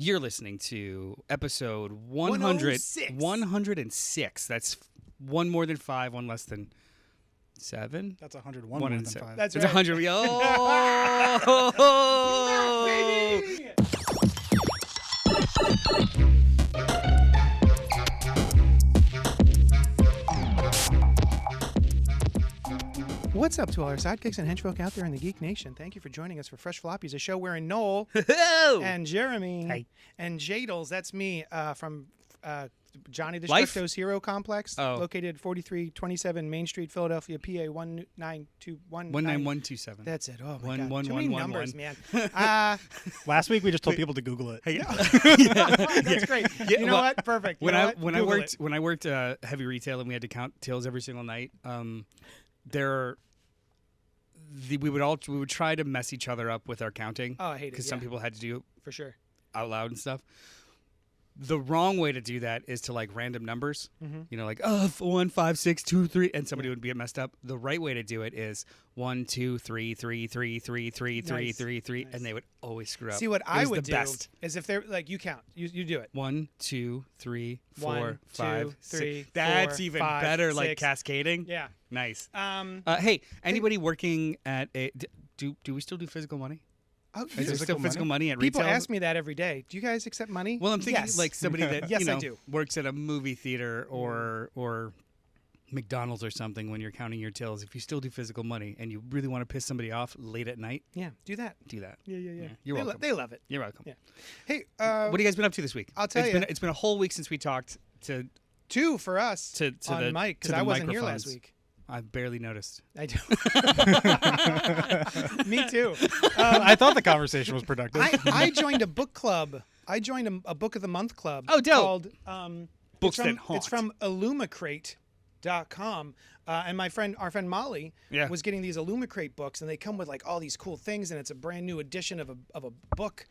You're listening to episode 106. That's one more than 5, one less than 7. That's 101 One more and than 7. 5. That's right. 100. Oh! What's up to all our sidekicks and henchfolk out there in the Geek Nation? Thank you for joining us for Fresh Floppies, a show wherein Noel and Jeremy and Jadles, that's me from Johnny the Destructo's Hero Complex, located 4327 Main Street, Philadelphia, PA 19219. 19127. That's it. Oh, my One, God. one, Too one, many one, numbers, one. man. Last week we just told people to Google it. That's great. Yeah, you know what? Perfect. When I worked heavy retail and we had to count tills every single night, we would try to mess each other up with our counting. Oh, I hate it. Because some people had to do it for sure out loud and stuff. The wrong way to do that is to like random numbers. Mm-hmm. You know, like 1, 5, 6, 2, 3, and somebody would get messed up. The right way to do it is 1, 2, 3, 3, 3, 3, 3, 3, 3, 3, and they would always screw up. See, what I would do best. is if they're like, you count, you do it. 1, 2, 3, 4, 1, 5, 2, 3, 6. That's 4, even 5, better, 6. like cascading. Yeah. Nice. Hey, anybody working at a do we still do physical money? Oh, Is there still physical money at people retail? ask me that every day. Do you guys accept money? Well, I'm thinking yes. like somebody that Yes, I do. works at a movie theater or McDonald's or something when you're counting your tills. If you still do physical money and you really want to piss somebody off late at night, do that. do that. Yeah. You're welcome. They love it. You're welcome. Yeah. Hey, what have you guys been up to this week? I'll tell you. It's been a whole week since we talked to 2 for us to on the Mike because to the I wasn't here microphones. last week. I barely noticed. I do. Me too. I thought the conversation was productive. I joined a book club. I joined a book of the month club. Oh, dope. Called Books That Haunt. It's from illumicrate.com. And our friend Molly was getting these Illumicrate books, and they come with like all these cool things, and it's a brand new edition of a book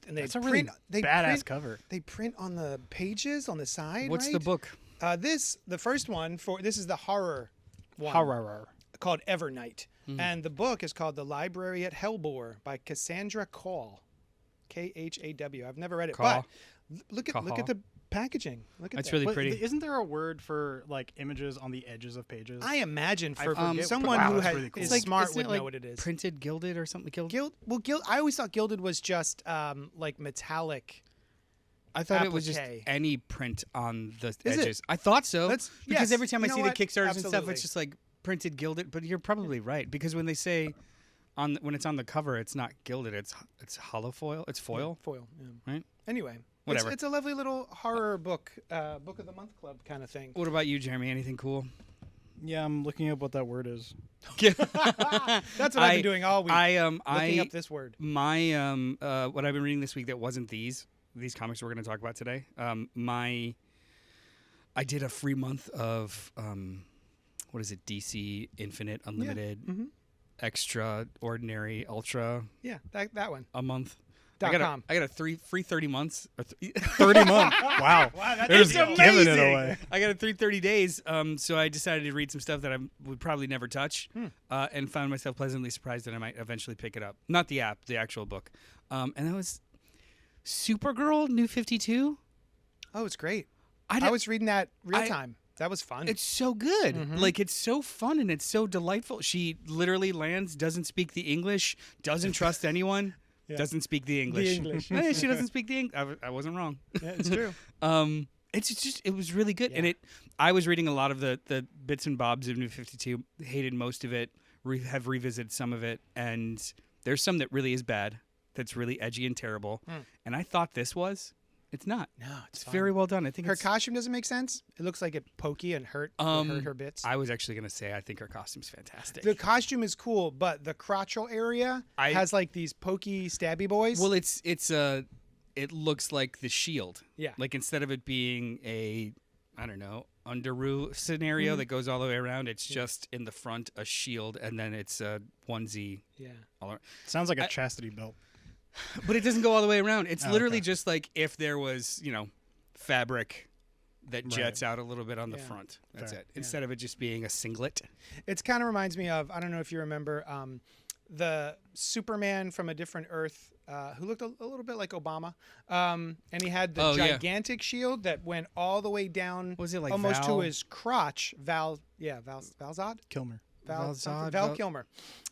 That's a really badass cover. They print on the pages on the side. What's right? the book? The first one this is the horror one. Horror. Called Evernight. And the book is called The Library at Hellbore by Cassandra Call. Khaw. I've never read it, but look at the packaging. Look at That's that. really pretty. Isn't there a word for like images on the edges of pages? I imagine for forget, someone wow, who that's really cool. is It's like, smart isn't would it like know what it is. Printed gilded or something. Gilded? I always thought gilded was just like metallic. I thought it was just applique. any print on the Is edges. I thought so. That's- because yes. every time You I know see what? the Kickstarters and stuff, Absolutely. it's just like printed gilded. But you're probably right, because when they say when it's on the cover, it's not gilded. It's hollow foil. It's foil. Foil. Yeah. Right? Anyway, Whatever. It's a lovely little horror book, book of the month club kind of thing. What about you, Jeremy? Anything cool? Yeah, I'm looking up what that word is. That's what I've been doing all week. Looking up this word. My what I've been reading this week that wasn't these comics we're going to talk about today. I did a free month of what is it? DC Infinite Unlimited Extraordinary Ultra. Yeah, that one. A month. .com. I got a free 30 months. 30 months. Wow. They're just giving it away. I got a 30 days. So I decided to read some stuff that I would probably never touch, and found myself pleasantly surprised that I might eventually pick it up. Not the app, the actual book. And that was Supergirl, New 52. Oh, it's great. I was reading that real time. That was fun. It's so good. Like, it's so fun and it's so delightful. She literally lands, doesn't speak the English, doesn't trust anyone. Yeah. Doesn't speak the English. Hey, she doesn't speak the English. I wasn't wrong. Yeah, it's true. It was really good, and I was reading a lot of the bits and bobs of New 52. Hated most of it. Have revisited some of it, and there's some that really is bad. That's really edgy and terrible. And I thought this was. It's not. No, it's fun. very well done. I think her costume doesn't make sense. It looks like it pokey and hurt her bits. I was actually going to say I think her costume's fantastic. The costume is cool, but the crotchal area has like these pokey stabby boys. Well, it looks like the Shield. Yeah. Like, instead of it being a, I don't know, underoos scenario that goes all the way around, it's just in the front a shield, and then it's a onesie. Yeah. All around. Sounds like a chastity belt. But it doesn't go all the way around. It's literally just like if there was, fabric that jets out a little bit on the front. That's it. Instead of it just being a singlet. It kind of reminds me of, I don't know if you remember, the Superman from a Different Earth who looked a little bit like Obama, and he had the yeah. gigantic shield that went all the way down. Was it like almost Val? to his crotch? Valzad? Kilmer. Val Kilmer.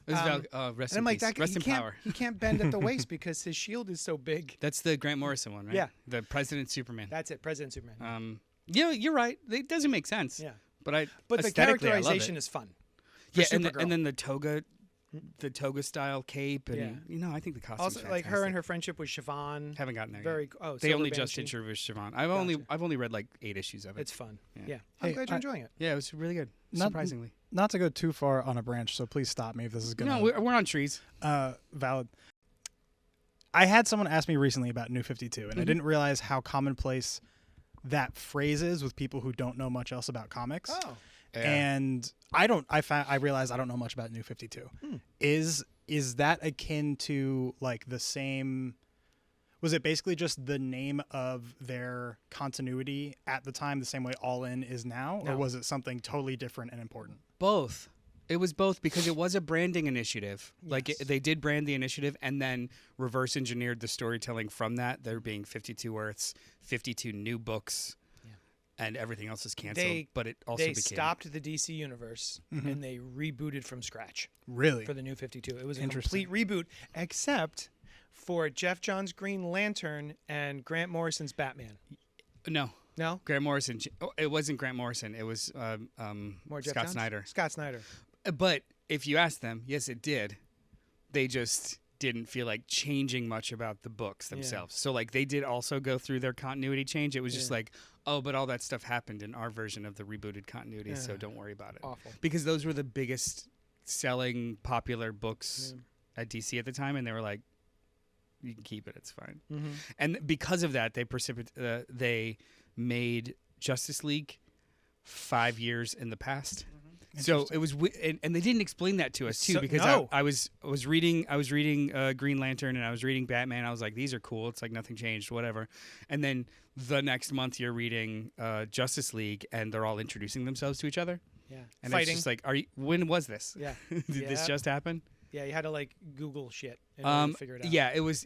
It was rest And I'm in like, peace. that, Rest he in can't, power. he can't bend at the waist because his shield is so big. That's the Grant Morrison one, right? Yeah. The President Superman. That's it, President Superman. Yeah, you're right. It doesn't make sense. Yeah. But the aesthetically, I love characterization it. is fun. Yeah, Supergirl. and then the toga style cape, and I think the costume's Also, like her fantastic. and her friendship with Siobhan. Haven't gotten there Very. yet. Oh, They Silver only just Banshee. introduced Siobhan. Gotcha. I've only read like 8 issues of it. It's fun. Yeah. Yeah. I'm Hey, glad you're enjoying it. Yeah, it was really good. Not- Surprisingly. Not to go too far on a branch, so please stop me if this is going to... No, we're on trees. Valid. I had someone ask me recently about New 52, and I Mhm. didn't realize how commonplace that phrase is with people who don't know much else about comics. Oh. And I realized I don't know much about New 52. Is that akin to like the same? Was it basically just the name of their continuity at the time, the same way All In is now, No. or was it something totally different and important? Both. It was both because it was a branding initiative. Like Yes. they did brand the initiative and then reverse engineered the storytelling from that. There being 52 Earths, 52 new books, and everything else is canceled. But it also They became stopped the DC universe and they rebooted from scratch Really? for the New 52. It was a Interesting. complete reboot, except for Jeff Johns' Green Lantern and Grant Morrison's Batman. No. No, Grant Morrison. Oh, it wasn't Grant Morrison. It was more Jeff Scott Johns? Snyder. Scott Snyder. But if you ask them, yes, it did. They just didn't feel like changing much about the books themselves. So like they did also go through their continuity change. It was just like, oh, but all that stuff happened in our version of the rebooted continuity, so don't worry about it. Awful. Because those were the biggest selling popular books at DC at the time, and they were like, you can keep it, it's fine. And because of that, they made Justice League 5 years in the past. So it was, and they didn't explain that to us too, because I was reading Green Lantern and I was reading Batman. I was like, these are cool. It's like nothing changed, whatever. And then the next month you're reading Justice League, and they're all introducing themselves to each other. Yeah, And fighting. it's just like, when was this? Yeah, Did this Yeah. just happen? yeah. You had to like Google shit in order to figure it out. Yeah, it was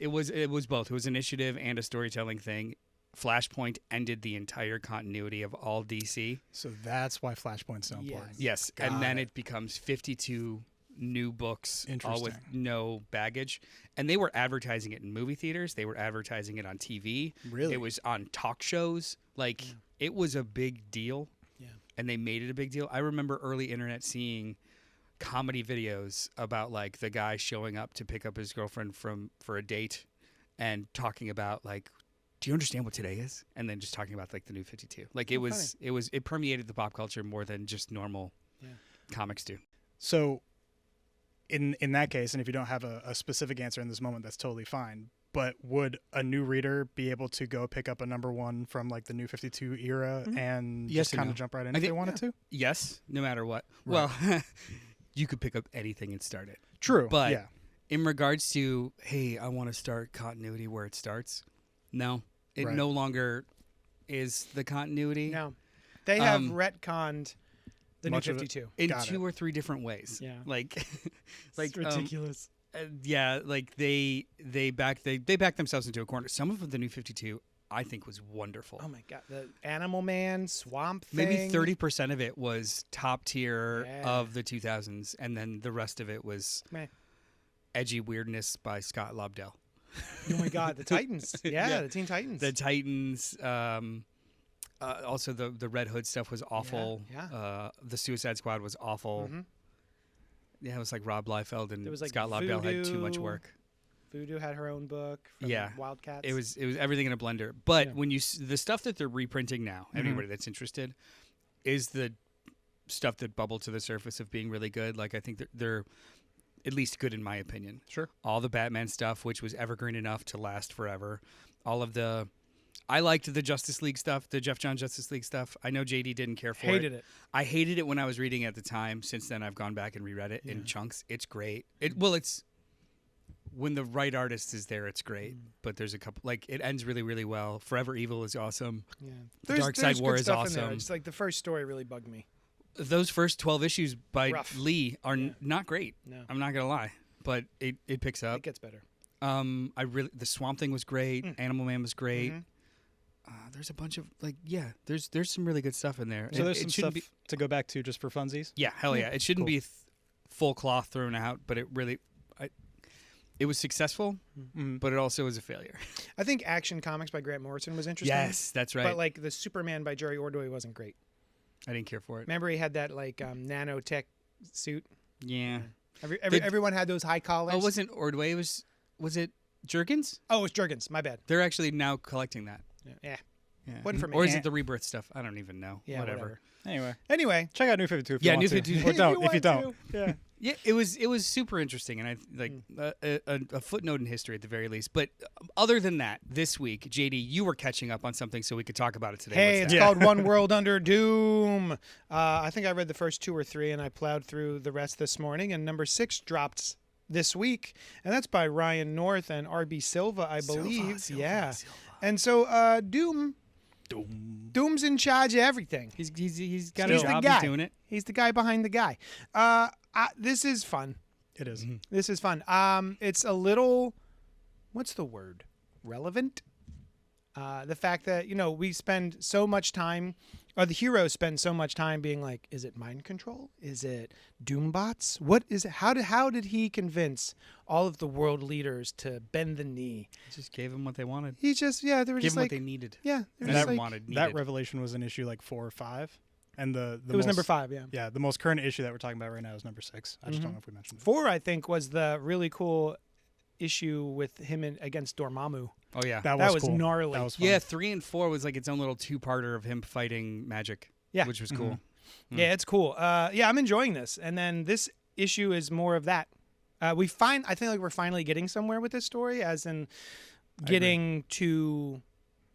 both. It was initiative and a storytelling thing. Flashpoint ended the entire continuity of all DC. So that's why Flashpoint's so important. Yes, Got and then it. it becomes 52 new books, all with Interesting. no baggage. And they were advertising it in movie theaters. They were advertising it on TV. Really? It was on talk shows. Like, it was a big deal. Yeah. And they made it a big deal. I remember early internet seeing comedy videos about, like, the guy showing up to pick up his girlfriend for a date and talking about, like, do you understand what today is? And then just talking about like the New 52. Like it permeated the pop culture more than just normal comics do. So in that case, and if you don't have a specific answer in this moment, that's totally fine. But would a new reader be able to go pick up a #1 from like the New 52 era and Yes just and kind no. of jump right in I if they think- wanted to? Yes, no matter what. Right. Well, you could pick up anything and start it. True. But yeah. in regards to, hey, I want to start continuity where it starts. No, it Right. no longer is the continuity. No, they have retconned the Much New of it. 52. In Got 2 or 3 different ways. Yeah. Like, It's ridiculous. yeah, like they back themselves into a corner. Some of the New 52 I think was wonderful. Oh my god, the Animal Man, Swamp Thing. Maybe 30% of it was top tier Yeah. of the 2000s, and then the rest of it was Meh. edgy weirdness by Scott Lobdell. Oh my god, the Titans. Yeah, the Teen Titans. The Titans, also the Red Hood stuff was awful. Yeah. The Suicide Squad was awful. Mhm. Yeah, it was like Rob Liefeld and There was, like, Scott Lobdell had too much Voodoo. work. Voodoo had her own book. From Yeah. Wildcats. It was everything in a blender. But Yeah. when the stuff that they're reprinting now, anybody that's interested, is the stuff that bubbled to the surface of being really good. Like I think they're at least good in my opinion. Sure. All the Batman stuff, which was evergreen enough to last forever. All of I liked the Justice League stuff, the Jeff Johns Justice League stuff. I know JD didn't care for Hated it. I hated it when I was reading it at the time. Since then, I've gone back and reread it in chunks. It's great. It's when the right artist is there, it's great. But there's a couple, like, it ends really, really well. Forever Evil is awesome. Yeah. Dark Side War good is stuff in there. awesome. Just like the first story really bugged me. Those first 12 issues by Rough. Lee are not great. No. I'm not going to lie. But it picks up. It gets better. The Swamp Thing was great. Animal Man was great. There's a bunch of there's some really good stuff in there. So there's some stuff to go back to just for funsies. Yeah, hell yeah. It shouldn't be full cloth thrown out, but it was successful, but it also was a failure. I think Action Comics by Grant Morrison was interesting. Yes, that's right. But like the Superman by Jerry Ordway wasn't great. I didn't care for it. Remember he had that like nanotech suit? Yeah. Everyone had those high collars. Oh, it wasn't Ordway. Was it Jergens? Oh, it was Jergens. My bad. They're actually now collecting that. Yeah. Yeah. What for me? Or is it the Rebirth stuff? I don't even know. Yeah, whatever. Anyway, check out New 52 if you want New to. 52. Or don't if you don't. Yeah. Yeah, it was super interesting, and a footnote in history at the very least. But other than that, this week, JD, you were catching up on something, so we could talk about it today. Hey, it's called One World Under Doom. I think I read the first 2 or 3, and I plowed through the rest this morning. And number 6 dropped this week, and that's by Ryan North and R.B. Silva, I believe. Silva. And so Doom's in charge of everything. He's got a job. He's doing it. He's the guy behind the guy. This is fun. It is. This is fun. It's a little, what's the word? Relevant. The fact that we spend so much time, or the heroes spend so much time being like, is it mind control? Is it Doombots? What is it? How did he convince all of the world leaders to bend the knee? He just gave them what they wanted. He just they were Give just them like what they needed. Yeah, that revelation was in issue like 4 or 5, and it was number 5. Yeah. Yeah, the most current issue that we're talking about right now is number 6. I just don't know if we mentioned it. 4, I think, was the really cool issue with him against Dormammu. Oh yeah, that was cool. Gnarly. That was fun. Yeah, 3 and 4 was like its own little 2-parter of him fighting magic. Yeah, which was cool. Yeah, it's cool. I'm enjoying this. And then this issue is more of that. I think like we're finally getting somewhere with this story, as in getting to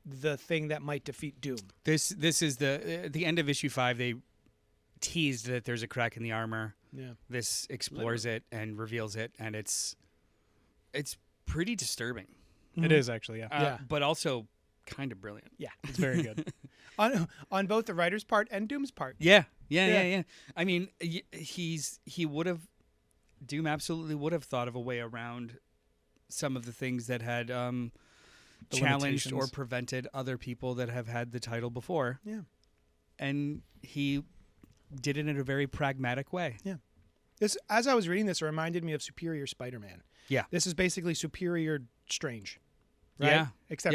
the thing that might defeat Doom. This is the end of issue 5. They teased that there's a crack in the armor. Yeah, this explores it and reveals it, and it's pretty disturbing. It is actually, yeah. But also kind of brilliant. Yeah, it's very good. on both the writer's part and Doom's part. Yeah. I mean, Doom absolutely would have thought of a way around some of the things that had challenged or prevented other people that have had the title before. Yeah. And he did it in a very pragmatic way. Yeah. As I was reading this, it reminded me of Superior Spider-Man. Yeah. This is basically Superior Strange. Right? Yeah. Except,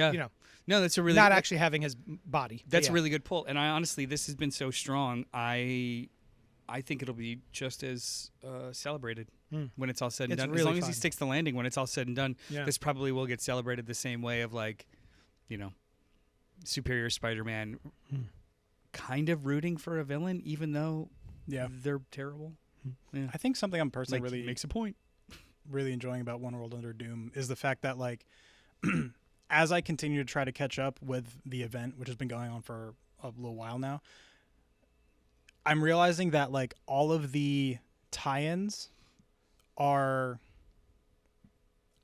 no, that's a really not actually having his body. That's a really good pull. And I honestly, this has been so strong. I think it'll be just as celebrated when it's all said and done. Really as long fun. as he sticks the landing when it's all said and done, Yeah. this probably will get celebrated the same way of Superior Spider-Man kind of rooting for a villain, even though they're terrible. Yeah. I think something I'm personally really makes a point. Really enjoying about One World Under Doom is the fact that as I continue to try to catch up with the event, which has been going on for a little while now, I'm realizing that all of the tie-ins are,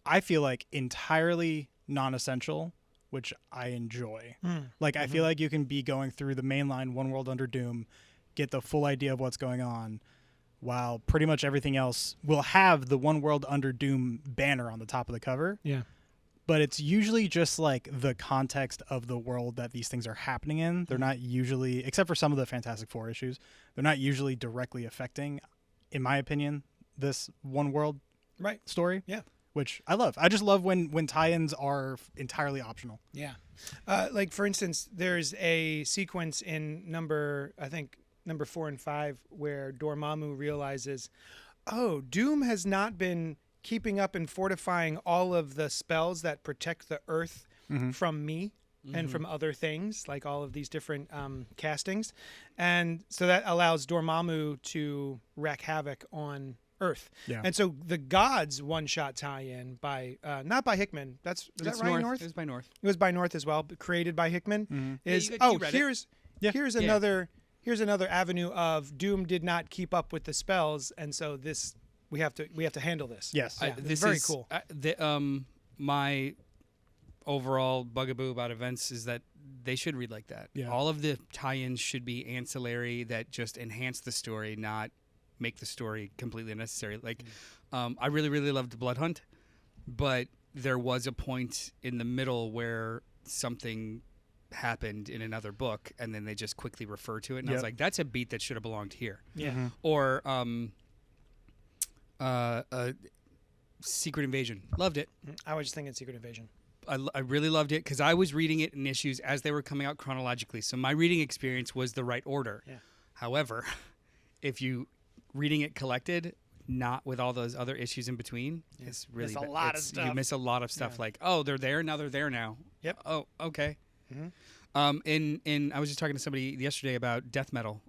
I feel like, entirely non-essential, which I enjoy. I feel like you can be going through the mainline One World Under Doom, get the full idea of what's going on, while pretty much everything else will have the One World Under Doom banner on the top of the cover. Yeah. But it's usually just the context of the world that these things are happening in. They're not usually, except for some of the Fantastic Four issues, they're not usually directly affecting, in my opinion, this One World story. Yeah. Which I love. I just love when tie-ins are entirely optional. Yeah. For instance, there's a sequence in number 4 and 5 where Dormammu realizes, Doom has not been keeping up and fortifying all of the spells that protect the Earth from me and from other things, like all of these different castings. And so that allows Dormammu to wreak havoc on Earth. Yeah. And so the Gods one-shot tie-in by, not by Hickman. Is that Ryan North? It was by North. It was by North as well, but created by Hickman. Here's another avenue of Doom did not keep up with the spells, and so this we have to handle this. Yes, this is very cool. My overall bugaboo about events is that they should read like that. Yeah. All of the tie-ins should be ancillary that just enhance the story, not make the story completely unnecessary. I really, really loved Blood Hunt, but there was a point in the middle where something happened in another book, and then they just quickly refer to it, and I was like, that's a beat that should have belonged here. Yeah. Or Secret Invasion. Loved it. I was just thinking Secret Invasion. I really loved it because I was reading it in issues as they were coming out chronologically. So my reading experience was the right order. Yeah. However, if you reading it collected, not with all those other issues in between, it's really Miss a lot of stuff. You miss a lot of stuff. Like, oh, they're there now. They're there now. Yep. Oh, okay. Mm-hmm. I was just talking to somebody yesterday about Death Metal,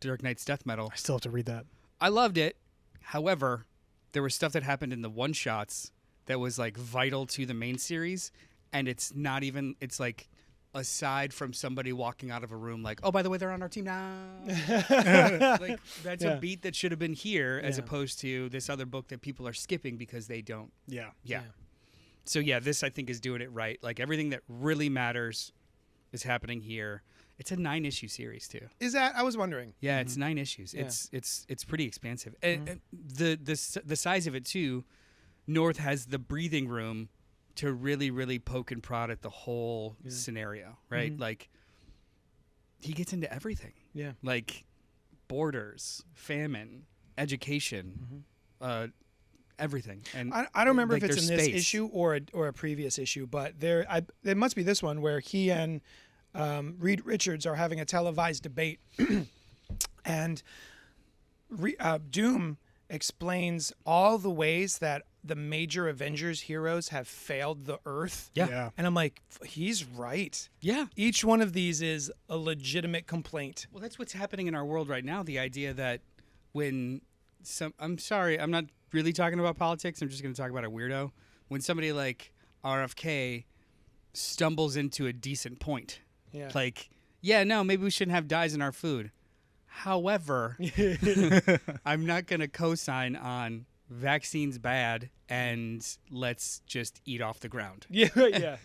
Dark Knight's Death Metal. I still have to read that. I loved it. However, there was stuff that happened in the one shots that was like vital to the main series, and it's not even. It's like aside from somebody walking out of a room, like, oh, by the way, they're on our team now. Like that's a beat that should have been here, as opposed to this other book that people are skipping because they don't. Yeah. So this I think is doing it right. Like everything that really matters is happening here. It's a 9-issue series too. Is that? I was wondering. Yeah, it's 9 issues. Yeah. It's pretty expansive. And the size of it too. North has the breathing room to really, really poke and prod at the whole scenario, right? Like he gets into everything. Yeah. Like borders, famine, education, everything. And I don't remember like, if it's in there's this space. issue or a previous issue, but there must be this one where he and Reed Richards are having a televised debate, and Doom explains all the ways that the major Avengers heroes have failed the Earth. Yeah. And I'm like, he's right. Yeah. Each one of these is a legitimate complaint. Well, that's what's happening in our world right now. The idea that when I'm sorry, I'm not really talking about politics. I'm just going to talk about a weirdo. When somebody like RFK stumbles into a decent point, like, maybe we shouldn't have dyes in our food. However, I'm not going to co-sign on vaccines bad and let's just eat off the ground. Yeah.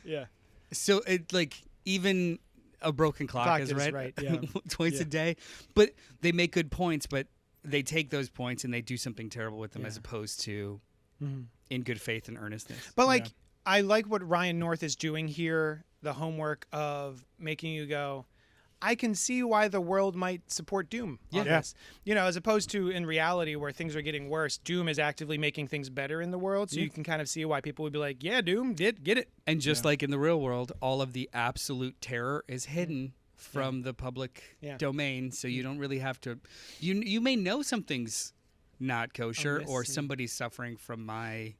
So it like even a broken clock is right. Yeah. Twice a day. But they make good points, but they take those points and they do something terrible with them as opposed to in good faith and earnestness. But like I like what Ryan North is doing here, the homework of making you go, I can see why the world might support Doom on this. You know, as opposed to in reality where things are getting worse, Doom is actively making things better in the world. So you can kind of see why people would be like, yeah, Doom, get it. And just like in the real world, all of the absolute terror is hidden from the public domain. So you don't really have to, you may know something's not kosher or somebody's suffering from my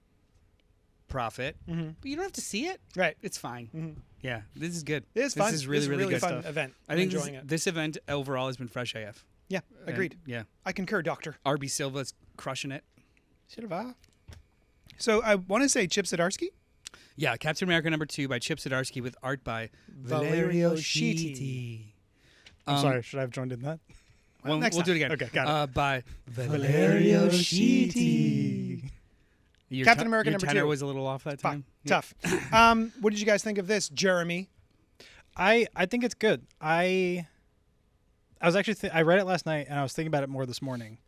profit, but you don't have to see it. Right. It's fine. Yeah, this is good. It's fun. This is really, really good fun stuff. event. I think enjoying it. this event overall has been fresh AF. Yeah, agreed. Yeah. I concur, Doctor. RB Silva's crushing it. So I want to say Chip Zdarsky. Yeah, Captain America #2 by Chip Zdarsky with art by Valerio Schiti. I'm sorry, should I have joined in that? We'll next do it time. again. Okay, got it. By Valerio Schiti. Captain America your #2. tenor was a little off that time. Tough. What did you guys think of this, Jeremy? I think it's good. I was actually I read it last night and I was thinking about it more this morning.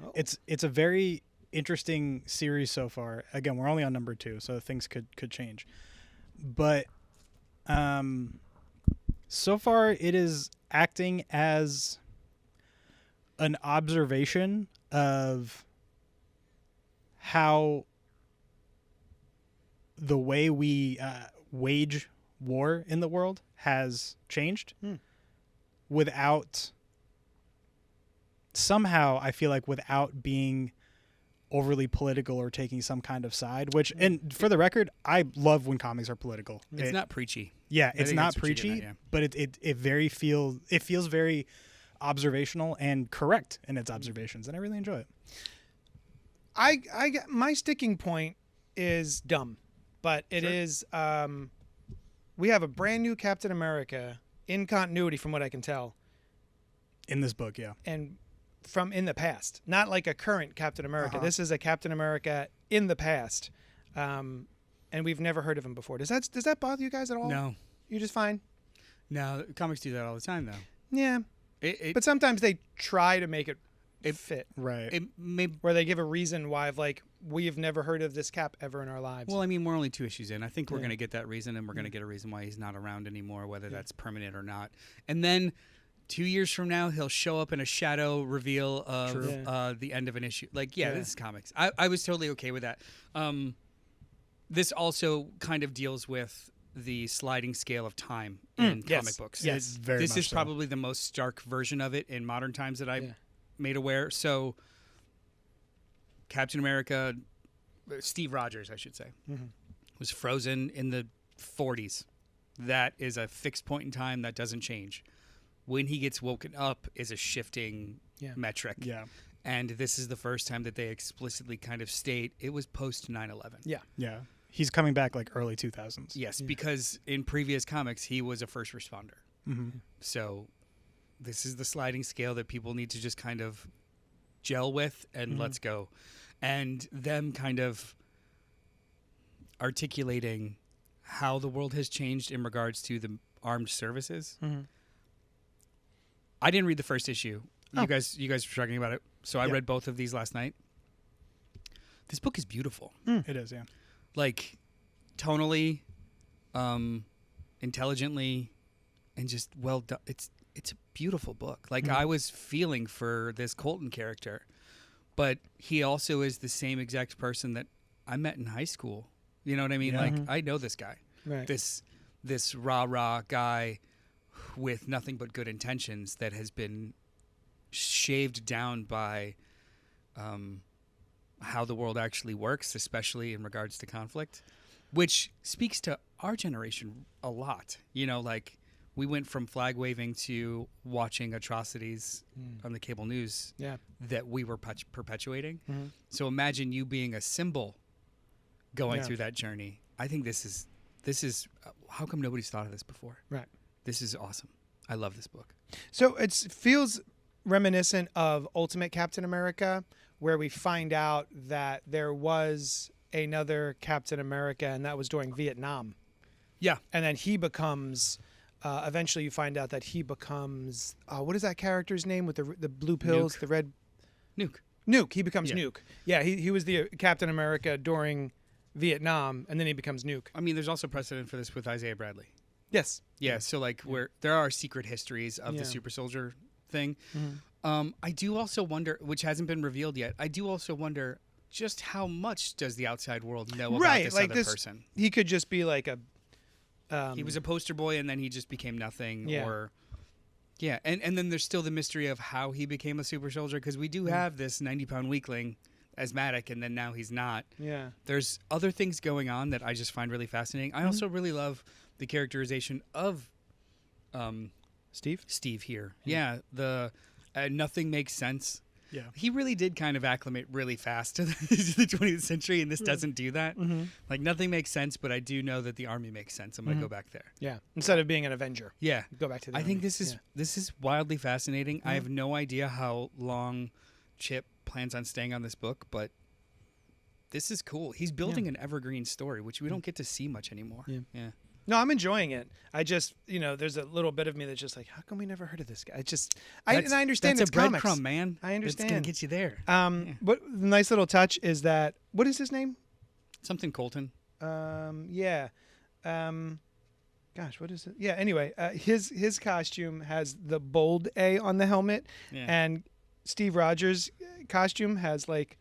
Oh. It's a very interesting series so far. Again, we're only on #2, so things could change. But so far it is acting as an observation of how the way we wage war in the world has changed without somehow, I feel like, without being overly political or taking some kind of side, which, and for the record, I love when comics are political. It's not preachy. Yeah, I it's think not that's what you're preachy, getting at, but it feels very observational and correct in its observations, and I really enjoy it. I my sticking point is dumb, but it is we have a brand new Captain America in continuity from what I can tell. In this book, yeah. And from in the past, not like a current Captain America. This is a Captain America in the past. And we've never heard of him before. Does that bother you guys at all? No. You're just fine? No, comics do that all the time, though. Yeah. But sometimes they try to make it fit. Right. It may. Where they give a reason why, like, we've never heard of this Cap ever in our lives. Well, I mean, we're only 2 issues in. I think we're going to get that reason, and we're going to get a reason why he's not around anymore, whether that's permanent or not. And then 2 years from now, he'll show up in a shadow reveal of the end of an issue. Like, this is comics. I was totally okay with that. This also kind of deals with the sliding scale of time in comic books. Yes, very This much is so. probably the most stark version of it in modern times that I've made aware. So, Captain America, Steve Rogers, I should say, was frozen in the 40s. That is a fixed point in time that doesn't change. When he gets woken up is a shifting metric. Yeah. And this is the first time that they explicitly kind of state it was post 9/11. Yeah. Yeah. He's coming back like early 2000s. Yes, because in previous comics, he was a first responder. Mm-hmm. So this is the sliding scale that people need to just kind of gel with and let's go. And them kind of articulating how the world has changed in regards to the armed services. I didn't read the first issue. You guys were talking about it. So I read both of these last night. This book is beautiful. It is, yeah. Like tonally, intelligently, and just well done. It's a beautiful book. Like I was feeling for this Colton character, but he also is the same exact person that I met in high school. You know what I mean? Yeah. Like I know this guy. Right. This rah guy with nothing but good intentions that has been shaved down by how the world actually works, especially in regards to conflict, which speaks to our generation a lot. You know, like we went from flag waving to watching atrocities on the cable news that we were perpetuating. So imagine you being a symbol going through that journey. I think this is how come nobody's thought of this before? Right. This is awesome. I love this book. So it feels reminiscent of Ultimate Captain America, where we find out that there was another Captain America, and that was during Vietnam. Yeah. And then he becomes, eventually you find out that he becomes, what is that character's name with the blue pills, Nuke. the red? Nuke. He becomes Nuke. Yeah, he was the Captain America during Vietnam, and then he becomes Nuke. I mean, there's also precedent for this with Isaiah Bradley. Yes. Yeah, so like where there are secret histories of the super soldier thing. I do also wonder, which hasn't been revealed yet, I do also wonder just how much does the outside world know about this other person? He could just be like a... he was a poster boy and then he just became nothing. Yeah. Or and then there's still the mystery of how he became a super soldier, because we do have this 90-pound weakling, asthmatic, and then now he's not. Yeah. There's other things going on that I just find really fascinating. I also really love the characterization of Steve here. Yeah, the nothing makes sense. Yeah. He really did kind of acclimate really fast to the 20th century, and this doesn't do that. Like, nothing makes sense, but I do know that the army makes sense. I'm going to go back there. Yeah. Instead of being an Avenger. Yeah. Go back to the I army. think this is wildly fascinating. I have no idea how long Chip plans on staying on this book, but this is cool. He's building an evergreen story, which we don't get to see much anymore. Yeah. No, I'm enjoying it. I just, there's a little bit of me that's just like, how come we never heard of this guy? I understand that's it's a comics. breadcrumb, man. I understand. It's gonna get you there. What the nice little touch is that, what is his name? Something Colton. Gosh, what is it? Yeah. Anyway, his costume has the bold A on the helmet, and Steve Rogers' costume has like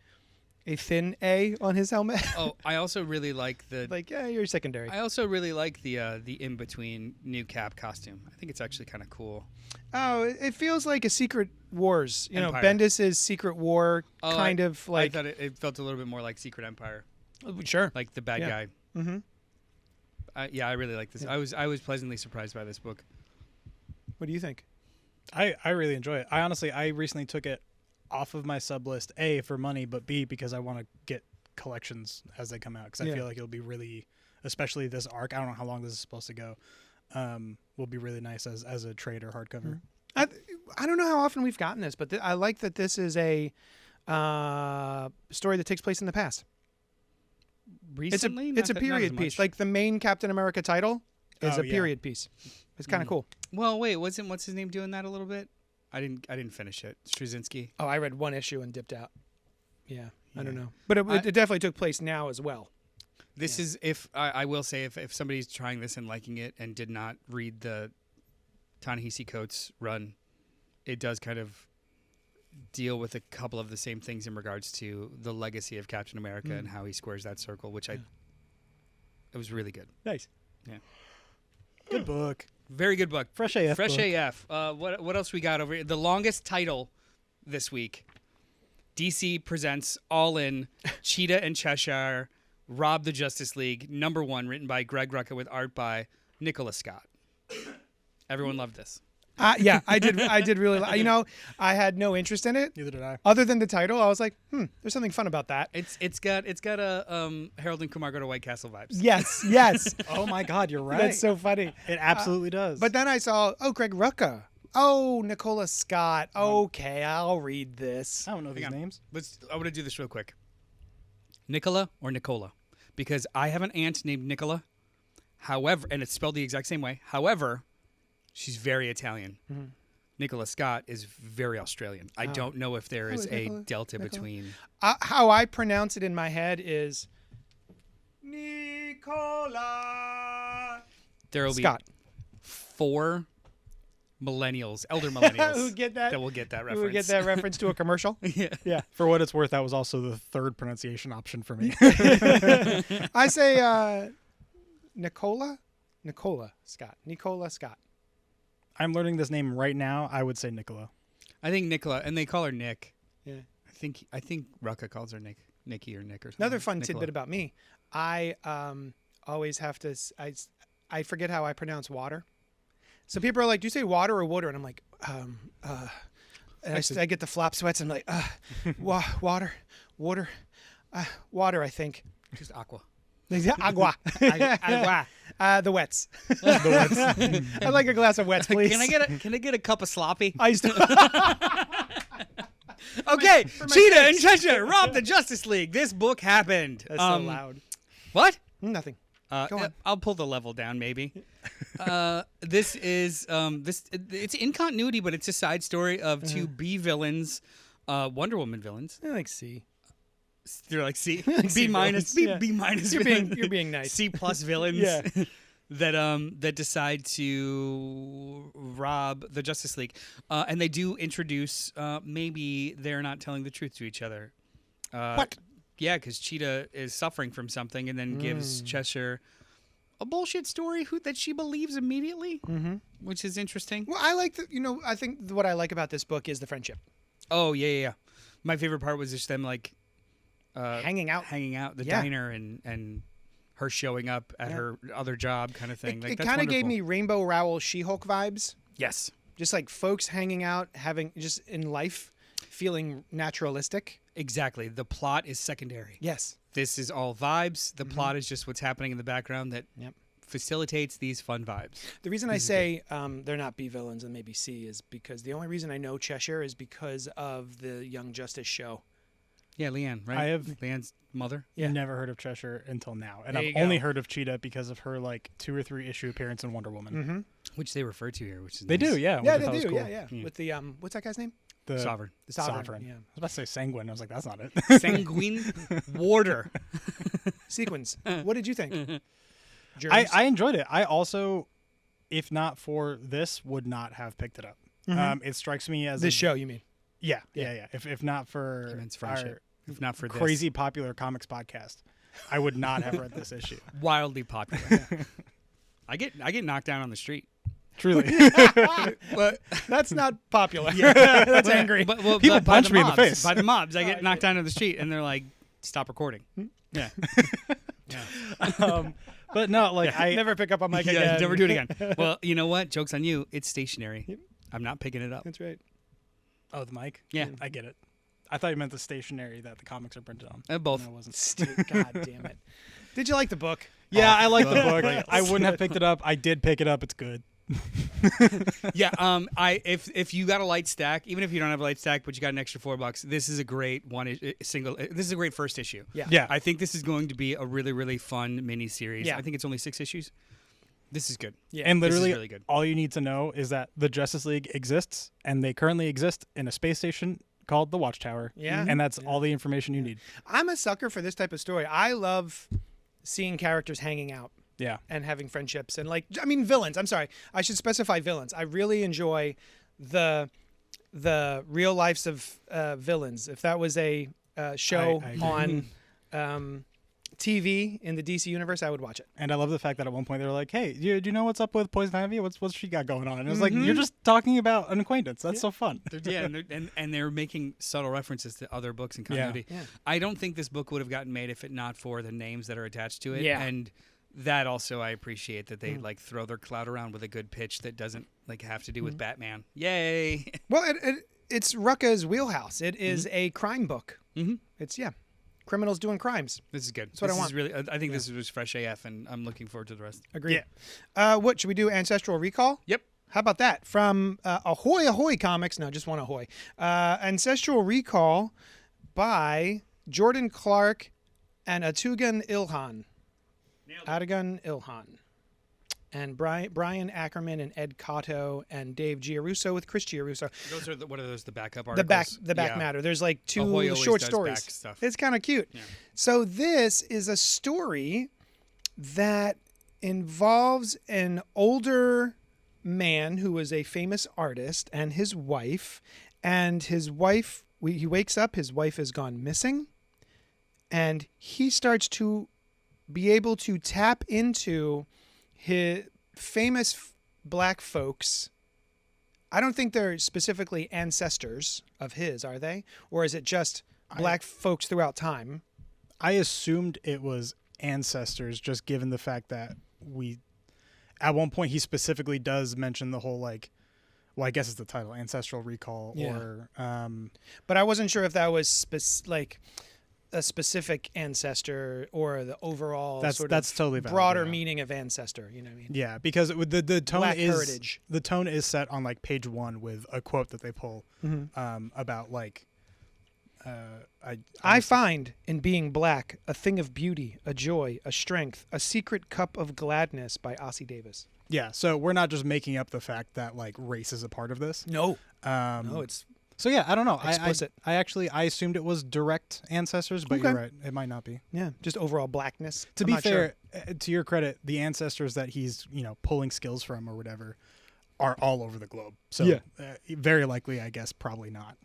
a thin A on his helmet. Oh, I also really like the you're secondary. I also really like the in between new Cap costume. I think it's actually kind of cool. Oh, it feels like a Secret Wars. Empire. Bendis's Secret War kind of like. I thought it felt a little bit more like Secret Empire. Sure. Like the bad guy. Mm-hmm. I really like this. Yeah. I was pleasantly surprised by this book. What do you think? I really enjoy it. I recently took it off of my sub list, A, for money, but B, because I want to get collections as they come out, because I feel like it'll be really, especially this arc, I don't know how long this is supposed to go, will be really nice as a trade or hardcover. I don't know how often we've gotten this, but I like that this is a story that takes place in the past. Recently? It's a period piece. Like the main Captain America title is a period piece. It's kind of cool. Well, wait, what's his name doing that a little bit? I didn't finish it. Straczynski. Oh, I read one issue and dipped out. Yeah. I don't know. But it definitely took place now as well. This is if I will say if somebody's trying this and liking it and did not read the Ta-Nehisi Coates run, it does kind of deal with a couple of the same things in regards to the legacy of Captain America and how he squares that circle, which it was really good. Nice. Yeah. Good book. Very good book. Fresh AF. Fresh book. AF. What else we got over here? The longest title this week. DC presents All In, Cheetah and Cheshire, Rob the Justice League, #1, written by Greg Rucka with art by Nicholas Scott. Everyone loved this. Yeah, I did. I did really. I had no interest in it. Neither did I. Other than the title, I was like, there's something fun about that. It's got a Harold and Kumar Go to White Castle vibes. Yes. Oh my God, you're right. That's so funny. It absolutely does. But then I saw, Greg Rucka. Oh, Nicholas Scott. Okay, I'll read this. I don't know these names. I want to do this real quick. Nicola or Nicola? Because I have an aunt named Nicola. However, and it's spelled the exact same way. However, she's very Italian. Mm-hmm. Nicola Scott is very Australian. I don't know if there is a delta between. How I pronounce it in my head is Nicola. There will Scott. be 4 millennials, elder millennials, who get that? That will get that reference. Who will get that reference to a commercial? Yeah. For what it's worth, that was also the third pronunciation option for me. I say Nicola Scott. I'm learning this name right now. I would say Nicola. I think Nicola, and they call her Nick. Yeah. I think Rucka calls her Nikki or Nick or something. Another fun Nicola. tidbit about me. I always have to. I forget how I pronounce water. So people are like, "Do you say water or water?" And I'm like, and I get the flop sweats. And I'm like, water, water. I think Just aqua. agua. Agua. The wets. I'd like a glass of wets, please. Can I get a cup of sloppy? I used to. Okay, my Cheetah and kids. Cheshire, Rob the Justice League. This book happened. That's so loud. What? Nothing. Go on. I'll pull the level down, maybe. This is it's in continuity, but it's a side story of 2 B villains, Wonder Woman villains. I like C. They're like C, Like B C minus, villains, yeah. B minus. You're villain. being nice. C plus villains. Yeah. That decide to rob the Justice League, and they do introduce maybe they're not telling the truth to each other. What? Yeah, because Cheetah is suffering from something, and then gives Cheshire a bullshit story that she believes immediately, which is interesting. Well, I like I think what I like about this book is the friendship. Oh yeah. My favorite part was just them like Hanging out. the diner, and her showing up at her other job, kind of thing. It kind of gave me Rainbow Rowell She-Hulk vibes. yes. Just like folks hanging out, having just in life, feeling naturalistic. Exactly. The plot is secondary. Yes. This is all vibes. The plot is just what's happening in the background that facilitates these fun vibes. The reason I say they're not B villains and maybe C is because the only reason I know Cheshire is because of the Young Justice show. Yeah, Leanne, right? I have Leanne's mother. Yeah. never heard of Cheshire until now. And There I've you go. only heard of Cheetah because of her like 2 or 3 issue appearance in Wonder Woman. Mm-hmm. Which they refer to here, which is They nice. do, yeah. Yeah, which I they thought was do. cool. Yeah. With the what's that guy's name? The Sovereign. The Sovereign. Yeah. I was about to say Sanguine. I was like, that's not it. Sanguine Warder. Sequins. What did you think? I enjoyed it. I also, if not for this, would not have picked it up. It strikes me as this show, you mean? Yeah. If not for Immense friendship. our If not for crazy popular comics podcast, I would not have read this issue. this. Wildly popular. I get knocked down on the street. Truly. But That's not popular. That's angry. People by punch the me in the mobs. face. By the mobs. I get knocked down on the street, and they're like, stop recording. Yeah. But no, like I never pick up on mic Yeah, again. never do it again. Well, you know what? Joke's on you. It's stationary. I'm not picking it up. That's right. Oh, the mic? Yeah. I get it. I thought you meant the stationery that the comics are printed on. Both. No, it wasn't. God damn it. Did you like the book? Yeah, I like the book. I wouldn't have picked it up. I did pick it up. It's good. Yeah. If you got a light stack, even if you don't have a light stack, but you got an extra $4, this is a great this is a great first issue. Yeah. Yeah. I think this is going to be a really, really fun mini series. Yeah. I think it's only 6 issues. This is good. Yeah. And This is literally, really good. all you need to know is that the Justice League exists, and they currently exist in a space station called the Watchtower. Yeah. And that's all the information you need. I'm a sucker for this type of story. I love seeing characters hanging out Yeah. and having friendships and villains. I'm sorry. I should specify villains. I really enjoy the real lives of villains. If that was a show I agree. on TV in the DC universe, I would watch it. And I love the fact that at one point they were like, "Hey, do you know what's up with Poison Ivy? What's she got going on?" And it was like, "You're just talking about an acquaintance. That's so fun." Yeah, and they're making subtle references to other books and continuity. Yeah. I don't think this book would have gotten made if it not for the names that are attached to it. Yeah. And that also I appreciate that they like throw their clout around with a good pitch that doesn't like have to do with Batman. Yay! Well, it's Rucka's wheelhouse. It is a crime book. Mhm. It's criminals doing crimes. This is good. That's what I This want. is really. I think this was fresh AF, and I'm looking forward to the rest. Agreed. Yeah. What should we do? Ancestral Recall? Yep. How about that? From Ahoy Ahoy Comics. No, just one Ahoy. Ancestral Recall by Jordan Clark and Atugan Ilhan. Atugan Ilhan. And Brian Ackerman and Ed Cotto and Dave Giarusso with Chris Giarusso. What are those? The backup articles. The back matter. There's like Ahoy two always short does stories. back stuff. It's kind of cute. Yeah. So this is a story that involves an older man who is a famous artist and his wife. And his wife, he wakes up, his wife has gone missing. And he starts to be able to tap into his famous black folks. I don't think they're specifically ancestors of his, are they? Or is it just black folks throughout time? I assumed it was ancestors, just given the fact that at one point he specifically does mention the whole I guess it's the title, Ancestral Recall, or But I wasn't sure if that was a specific ancestor or the overall that's totally valid, broader yeah. meaning of ancestor. You know what I mean? Yeah, because the tone Black is heritage. the tone is set on like page 1 with a quote that they pull about I find in being black a thing of beauty, a joy, a strength, a secret cup of gladness by Ossie Davis. Yeah, so we're not just making up the fact that like race is a part of this. No, no, it's So yeah, I don't know. explicit. I assumed it was direct ancestors, but Okay. you're right. It might not be. just overall blackness. To I'm be not fair, sure. to your credit, the ancestors that he's pulling skills from or whatever are all over the globe. So very likely, I guess, probably not.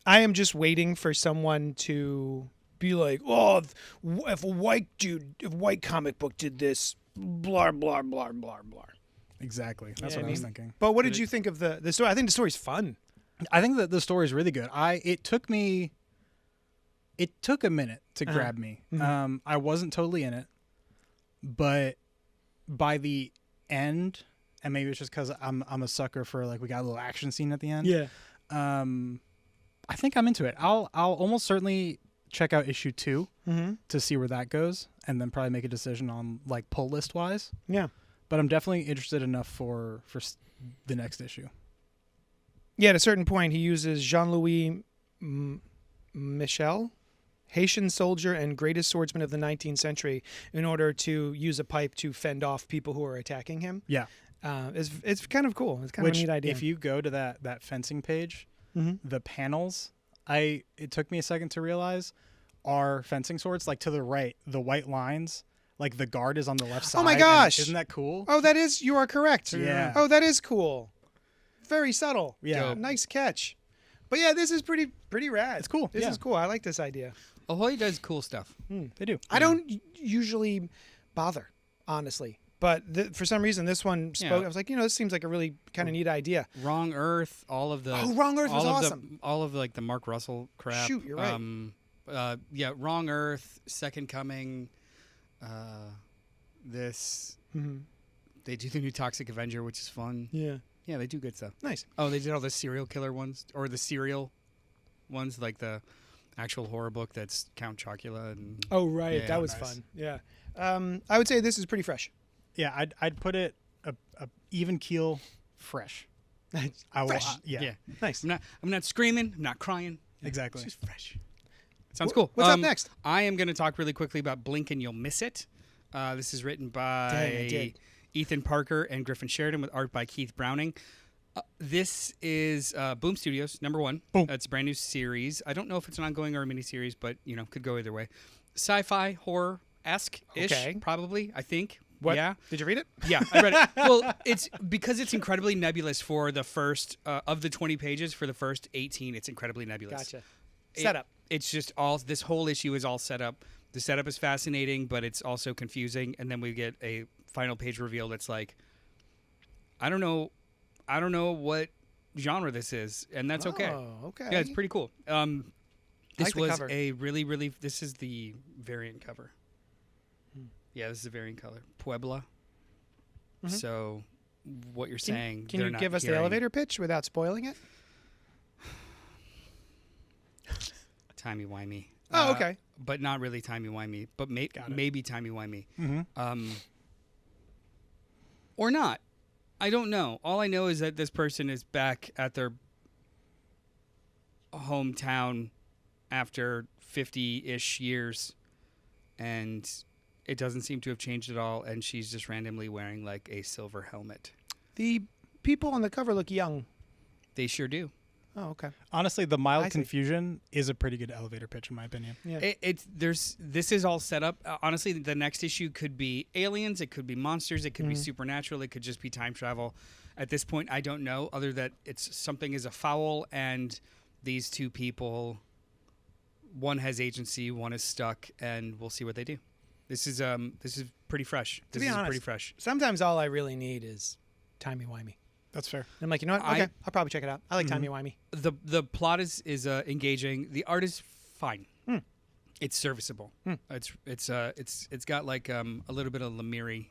I am just waiting for someone to be like, oh, if a white comic book did this, blah, blah, blah, blah, blah. Exactly. That's Yeah, what I I was mean- thinking. But what did you think of the story? I think the story's fun. I think that the story is really good. It took a minute to grab me. I wasn't totally in it, but by the end, and maybe it's just because I'm a sucker for we got a little action scene at the end. Yeah. I think I'm into it. I'll almost certainly check out issue 2 to see where that goes, and then probably make a decision on pull list wise. Yeah. But I'm definitely interested enough for the next issue. Yeah, at a certain point, he uses Jean-Louis Michel, Haitian soldier and greatest swordsman of the 19th century, in order to use a pipe to fend off people who are attacking him. Yeah. It's kind of cool. It's kind of a neat idea. If you go to that fencing page, Mhm. the panels, it took me a second to realize, are fencing swords. To the right, the white lines, the guard is on the left side. Oh my and gosh! isn't that cool? Oh, you are correct. Yeah. Oh, that is cool. Very subtle. Yeah. Nice catch. But yeah, this is pretty rad. It's cool. This Yeah. is cool. I like this idea. Ahoy does cool stuff. They do. I don't usually bother, honestly. But for some reason, this one spoke. Yeah. I was like, this seems like a really kind of neat idea. Wrong Earth, all of the Wrong Earth was all of awesome. all of the Mark Russell crap. Shoot, you're right. Yeah, Wrong Earth, Second Coming. They do the new Toxic Avenger, which is fun. Yeah. Yeah, they do good stuff. Nice. Oh, they did all the serial killer ones, or the serial ones, like the actual horror book that's Count Chocula. And Oh, right. Yeah, that was nice. fun. Yeah. I would say this is pretty fresh. Yeah, I'd put it a even keel, fresh. I will. Fresh. Yeah. Nice. I'm not screaming. I'm not crying. Exactly. It's just fresh. Sounds cool. What's up next? I am going to talk really quickly about Blink and You'll Miss It. This is written Dang, I by did. Ethan Parker and Griffin Sheridan with art by Keith Browning. This is Boom Studios, #1. Boom. It's a brand new series. I don't know if it's an ongoing or a miniseries, but could go either way. Sci-fi horror-esque-ish, Okay. probably. I think. What? Yeah. Did you read it? Yeah, I read it. Well, it's because it's incredibly nebulous for the first of the 20 pages. For the first 18, it's incredibly nebulous. Gotcha. Setup. It's just all this whole issue is all set up. The setup is fascinating, but it's also confusing. And then we get a final page reveal that's like, I don't know what genre this is, and that's okay. Oh, okay. Yeah, it's pretty cool. This like the was cover. a really. This is the variant cover. Yeah, this is the variant color, Puebla. Mhm. So, what you're saying? Can they're you not give us the hearing- elevator pitch without spoiling it? Timey-wimey. Oh, okay. But not really timey-wimey, but maybe timey-wimey. Mm-hmm. Or not. I don't know. All I know is that this person is back at their hometown after 50-ish years, and it doesn't seem to have changed at all, and she's just randomly wearing like a silver helmet. The people on the cover look young. They sure do. Oh, okay. Honestly, the mild I see. confusion is a pretty good elevator pitch, in my opinion. Yeah. This is all set up. Honestly, the next issue could be aliens, it could be monsters, it could be supernatural, it could just be time travel. At this point, I don't know, other that it's something is afoul, and these two people, one has agency, one is stuck, and we'll see what they do. This is pretty fresh. To This be is honest, pretty fresh. Sometimes all I really need is timey-wimey. That's fair. And I'm like, you know what? Okay, I'll probably check it out. I like timey-wimey. The plot is engaging. The art is fine. It's serviceable. It's got like a little bit of Lemire,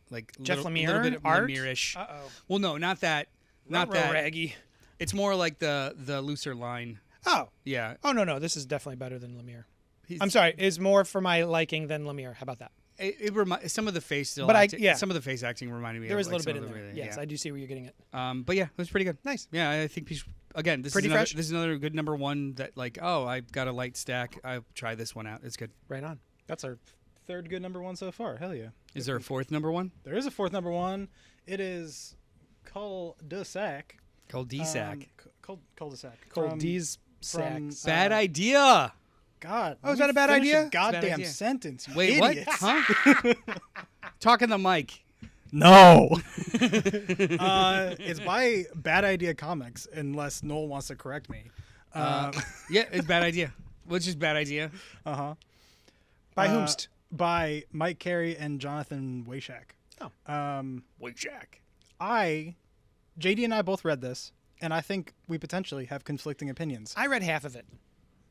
like Jeff little Lemire bit of art? Lemire-ish. Uh-oh. Well, no, not that. Not that. Raggy. It's more like the looser line. Oh. Yeah. Oh, no. This is definitely better than Lemire. He's- I'm sorry. It's more for my liking than Lemire. How about that? Some of the face still. But some of the face acting reminded me. There of was a like little bit some in of there. the- Yes, I do see where you're getting it. But yeah, it was pretty good. Nice. Yeah, I think again, this Pretty is another, fresh? this is another good #1 that like, oh, I've got a light stack. I'll try this one out. It's good. Right on. That's our third good #1 so far. Hell yeah. Is there a fourth #1? There is a fourth #1. It is Cul-de-Sac. Called DSAC. Cul-de-Sac. Cold D's from, sacks. Bad idea. God. Oh, is let that me a bad finish idea? a goddamn idea. sentence. You Wait, idiots. what? Huh? Talking the mic. No. It's by Bad Idea Comics, unless Noel wants to correct me. Yeah, it's bad idea. Which is bad idea. Uh-huh. By whomst? By Mike Carey and Jonathan Wayshak. Oh. Wait, Jack. JD and I both read this, and I think we potentially have conflicting opinions. I read half of it.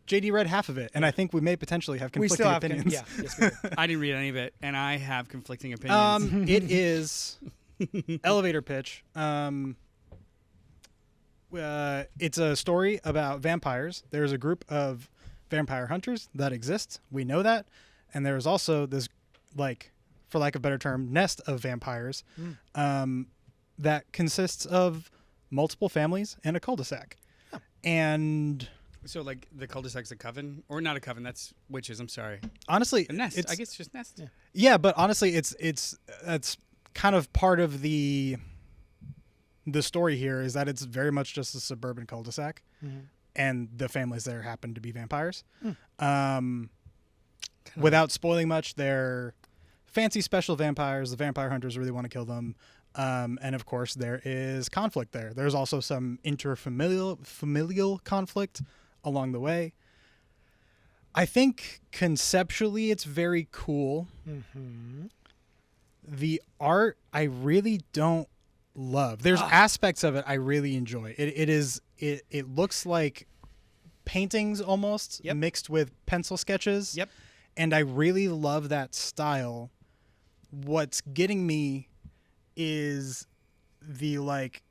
JD read half of it, and I think we may potentially have We conflicting still have opinions. yeah. Yes, we do. I didn't read any of it, and I have conflicting opinions. It is elevator pitch. It's a story about vampires. There's a group of vampire hunters that exist. We know that. And there is also this, like, for lack of a better term, nest of vampires that consists of multiple families and a cul-de-sac. Oh. And So, like, the cul-de-sac's a coven? Or not a coven, that's witches, I'm sorry. honestly, A nest. it's, I guess just nest. yeah, but honestly, it's kind of part of the story here is that it's very much just a suburban cul-de-sac, and the families there happen to be vampires. Without spoiling much, they're fancy special vampires. The vampire hunters really want to kill them. And of course, there is conflict there. There's also some familial conflict along the way. I think conceptually it's very cool. The art I really don't love. There's aspects of it I really enjoy. It looks like paintings almost mixed with pencil sketches. Yep. And I really love that style. What's getting me is the like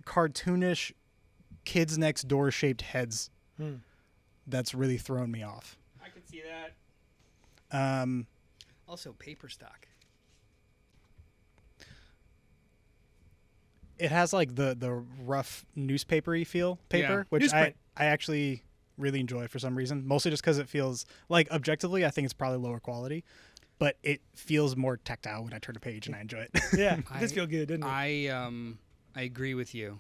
cartoonish kids next door shaped heads. That's really thrown me off. I can see that. Also, paper stock. It has like the rough newspapery feel paper, which Newsprint. I actually really enjoy for some reason. Mostly just because it feels like objectively, I think it's probably lower quality. but it feels more tactile when I turn a page, and I enjoy it. Yeah, it does feel good, doesn't it? I agree with you,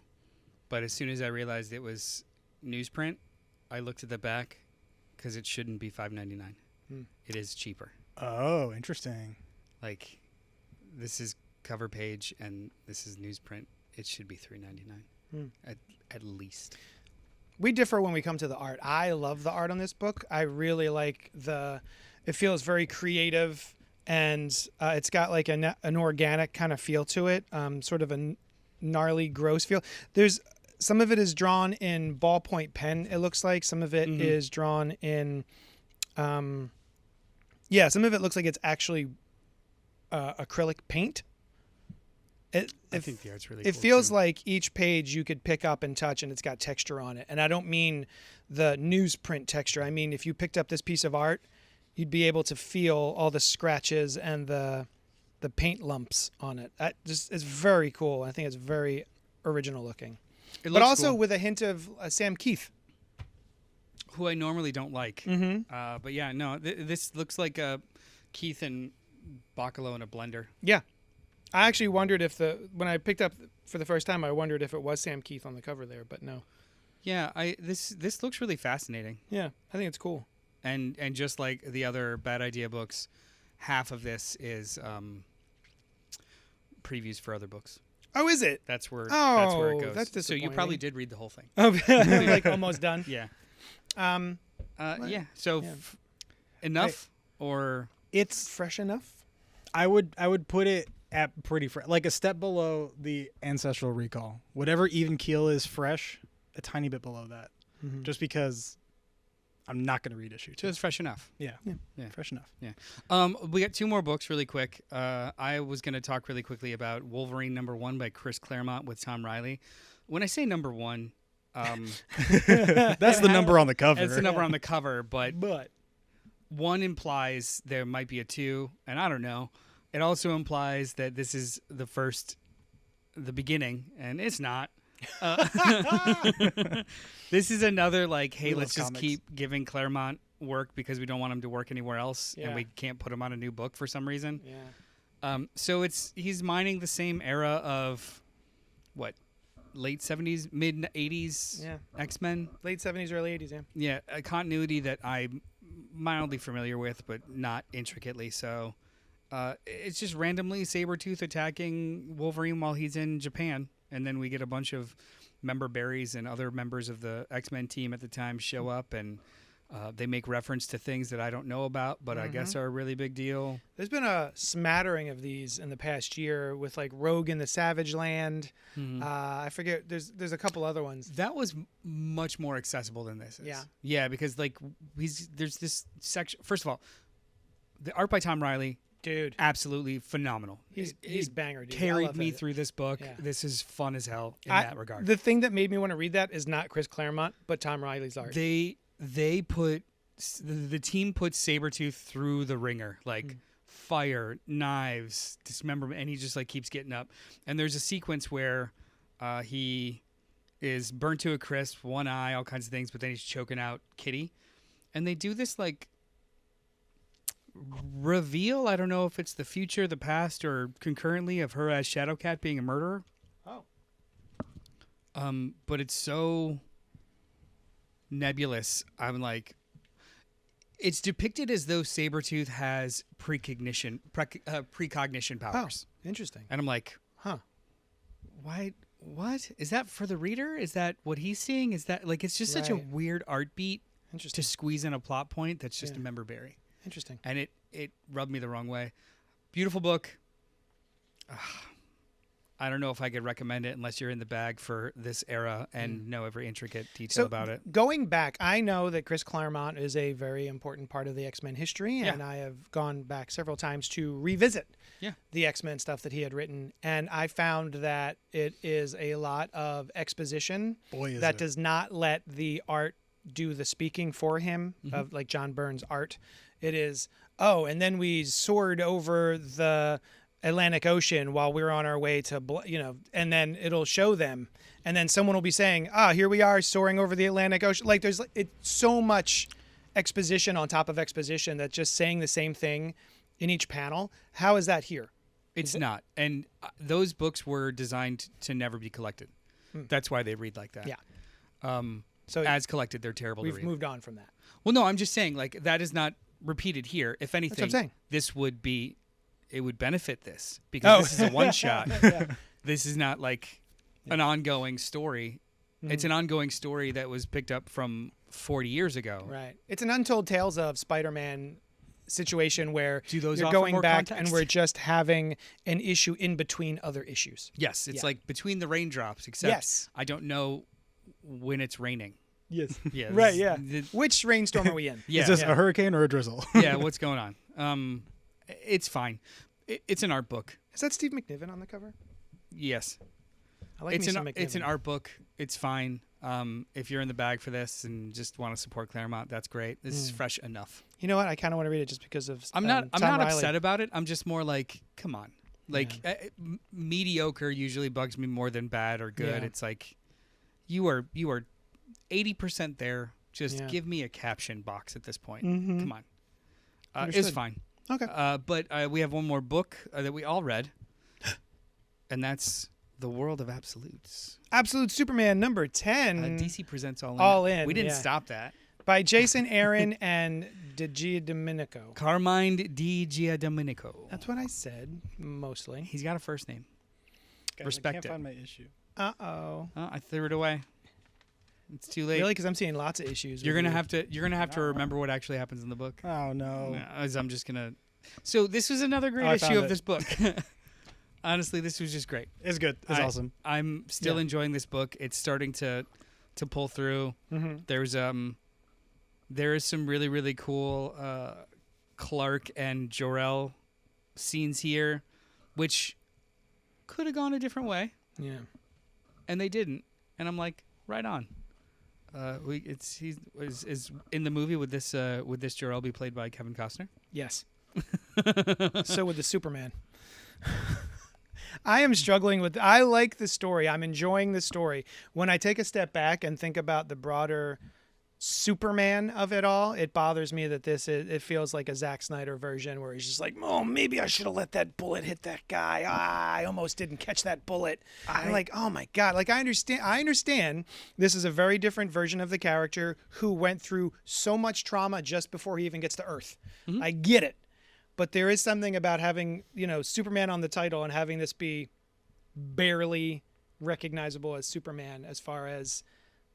but as soon as I realized it was newsprint, I looked at the back because it shouldn't be $5.99. It is cheaper. Oh, interesting. Like, this is cover page and this is newsprint. It should be $3.99 at least. We differ when we come to the art. I love the art on this book. I really like it feels very creative, and it's got like an organic kind of feel to it, sort of a gnarly, gross feel. There's some of it is drawn in ballpoint pen, it looks like. Some of it is drawn in, some of it looks like it's actually acrylic paint. I think the art's really cool. It feels too. like each page you could pick up and touch, and it's got texture on it. And I don't mean the newsprint texture. I mean, if you picked up this piece of art, you'd be able to feel all the scratches and the paint lumps on it. It's very cool. I think it's very original looking. But also cool. with a hint of Sam Keith, who I normally don't like. But yeah, no, this looks like Keith and Bacalo in a blender. Yeah. I actually wondered when I picked up for the first time, I wondered if it was Sam Keith on the cover there, but no. Yeah, this looks really fascinating. Yeah, I think it's cool. And just like the other Bad Idea books, half of this is previews for other books. Oh, is it? That's where it goes. That's so you disappointing. probably did read the whole thing. Oh, like almost done. Yeah. Yeah. So enough or It's fresh enough. I would put it at pretty fresh, like a step below the Ancestral Recall. Whatever even keel is fresh, a tiny bit below that, just because I'm not going to read issue 2. just fresh enough. Yeah, Yeah. fresh enough. Yeah. We got 2 more books really quick. I was going to talk really quickly about Wolverine #1 by Chris Claremont with Tom Riley. When I say #1, That's the number on the cover. it's the number on the cover, but 1 implies there might be a 2, and I don't know. It also implies that this is the beginning, and it's not. This is another like, hey, let's just comics. keep giving Claremont work because we don't want him to work anywhere else, Yeah. and we can't put him on a new book for some reason. Yeah. So he's mining the same era of late 70s, mid 80s X-Men. Late 70s, early 80s, yeah. Yeah, a continuity that I'm mildly familiar with, but not intricately. So it's just randomly Sabretooth attacking Wolverine while he's in Japan. And then we get a bunch of member berries and other members of the X-Men team at the time show up, and they make reference to things that I don't know about, but I guess are a really big deal. There's been a smattering of these in the past year with like Rogue in the Savage Land. I forget. There's a couple other ones. That was much more accessible than this is. Yeah. Yeah, because like there's this section. First of all, the art by Tom Riley, Dude, absolutely phenomenal. he's banger, dude. I Carried love me it. through this book. Yeah. This is fun as hell in that regard. The thing that made me want to read that is not Chris Claremont, but Tom Riley's art. They put the team put Sabretooth through the ringer, like fire, knives, dismemberment, and he just like keeps getting up. And there's a sequence where he is burnt to a crisp, one eye, all kinds of things, but then he's choking out Kitty. And they do this like reveal, I don't know if it's the future, the past, or concurrently, of her as Shadowcat being a murderer. Oh. But it's so nebulous. I'm like, it's depicted as though Sabretooth has precognition powers. Oh, interesting. And I'm like, why? What? Is that for the reader? Is that what he's seeing? Is that like, it's just such a Right. weird art beat Interesting. to squeeze in a plot point that's just Yeah. a member berry. Interesting. And it rubbed me the wrong way. Beautiful book. I don't know if I could recommend it unless you're in the bag for this era and know every intricate detail about it. Going back, I know that Chris Claremont is a very important part of the X-Men history, and I have gone back several times to revisit the X-Men stuff that he had written, and I found that it is a lot of exposition that does not let the art do the speaking for him, of like John Byrne's art. It is, and then we soared over the Atlantic Ocean while we're on our way to, and then it'll show them. And then someone will be saying, here we are soaring over the Atlantic Ocean. Like it's so much exposition on top of exposition that just saying the same thing in each panel. How is that here? It's not. And those books were designed to never be collected. That's why they read like that. Yeah. So as collected, they're terrible to read. We've moved on from that. Well, no, I'm just saying, like, that is not repeated here. If anything, That's what I'm saying. this would be, it would benefit this because this is a one-shot. Yeah. This is not like an ongoing story. Mm-hmm. It's an ongoing story that was picked up from 40 years ago. Right. It's an Untold Tales of Spider-Man situation where Do those you're offer going more back context? and we're just having an issue in between other issues. Yes, it's Yeah. like between the raindrops, except Yes. I don't know when it's raining. Yes. Yeah, Right, this- yeah. the- Which rainstorm are we in? yeah, Is this Yeah. a hurricane or a drizzle? yeah, what's going on? It's fine. It's an art book. Is that Steve McNiven on the cover? Yes. I like It's me an some it's an McNiven. art book. It's fine. If you're in the bag for this and just want to support Claremont, that's great. This is fresh enough. You know what? I kind of want to read it just because of I'm not Tom Riley. upset about it. I'm just more like, come on. Like mediocre usually bugs me more than bad or good. Yeah. It's like you are 80% there. Just Yeah. give me a caption box at this point. Mhm. Come on. It's Understood. fine. Okay. But we have one more book that we all read, and that's The World of Absolutes. Absolute Superman number 10 DC presents All In. All In, We didn't yeah. stop that. by Jason Aaron and Giandomenico. Carmine Di Giandomenico. That's what I said, mostly. He's got a first name. Guys, Respect I can't it. find my issue. Uh-oh. Oh, I threw it away. It's too late. Really? Because I'm seeing lots of issues. You're with gonna you. have to remember what actually happens in the book. Oh no. As I'm just gonna. So this was another great I issue found of it. this book. Honestly, this was just great. It's good. It's awesome. I'm still Yeah. enjoying this book. It's starting to pull through. Mm-hmm. There is some really, really cool Clark and Jor-El scenes here, which could have gone a different way, Yeah. and they didn't. And I'm like, right on. He's in the movie. Would this Jor-El be played by Kevin Costner? Yes. So would the Superman. I am struggling with. I like the story. I'm enjoying the story. When I take a step back and think about the broader Superman of it all, it bothers me that it feels like a Zack Snyder version where he's just like, oh, maybe I should have let that bullet hit that guy. I almost didn't catch that bullet. I'm like, oh my God. Like I understand this is a very different version of the character who went through so much trauma just before he even gets to Earth. Mm-hmm. I get it. But there is something about having, Superman on the title and having this be barely recognizable as Superman as far as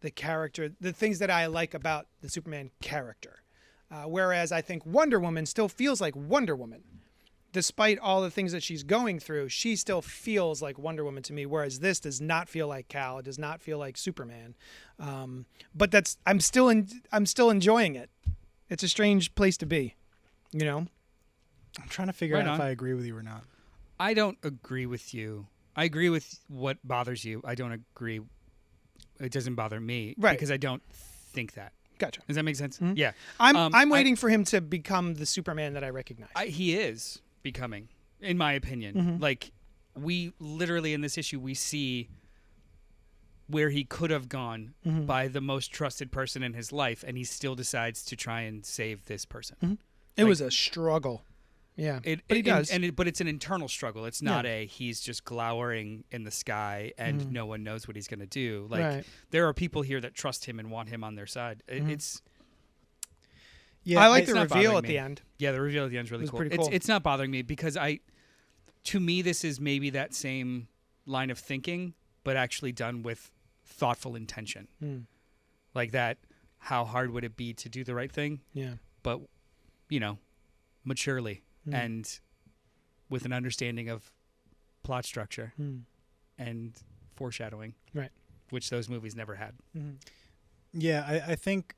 the character, the things that I like about the Superman character. Whereas I think Wonder Woman still feels like Wonder Woman. Despite all the things that she's going through, she still feels like Wonder Woman to me, whereas this does not feel like Cal. It does not feel like Superman. But I'm still enjoying it. It's a strange place to be, I'm trying to figure Right out on. if I agree with you or not. I don't agree with you. I agree with what bothers you. I don't agree. It doesn't bother me, Right. Because I don't think that. Gotcha. Does that make sense? Mhm. Yeah. I'm waiting for him to become the Superman that I recognize. He is becoming, in my opinion. Mhm. Like, we literally in this issue, we see where he could have gone Mhm. by the most trusted person in his life, and he still decides to try and save this person. Mhm. It was a struggle. Yeah, but he does. But it's an internal struggle. It's not he's just glowering in the sky and no one knows what he's going to do. Like, Right. there are people here that trust him and want him on their side. It's I like it's the not reveal bothering at me. the end. Yeah, the reveal at the end is really was cool. pretty cool. It's not bothering me because to me, this is maybe that same line of thinking, but actually done with thoughtful intention. Mm. Like that, how hard would it be to do the right thing? Yeah. But, maturely and with an understanding of plot structure and foreshadowing. Right. Which those movies never had. Mm-hmm. Yeah, I think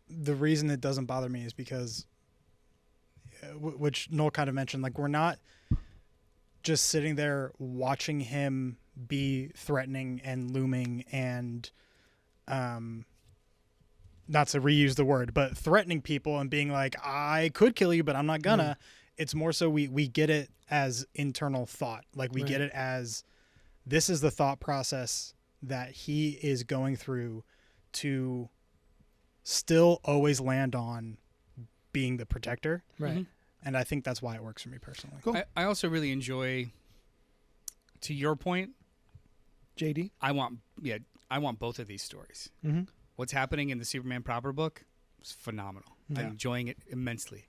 the reason it doesn't bother me is because, which Noel kind of mentioned, like we're not just sitting there watching him be threatening and looming and, not to reuse the word, but threatening people and being like, I could kill you, but I'm not gonna. It's more so we get it as internal thought. Like we get it as this is the thought process that he is going through to still always land on being the protector. Right. And I think that's why it works for me personally. Cool. I also really enjoy, to your point, JD? I want both of these stories. Mm-hmm. What's happening in the Superman proper book is phenomenal. Yeah. I'm enjoying it immensely.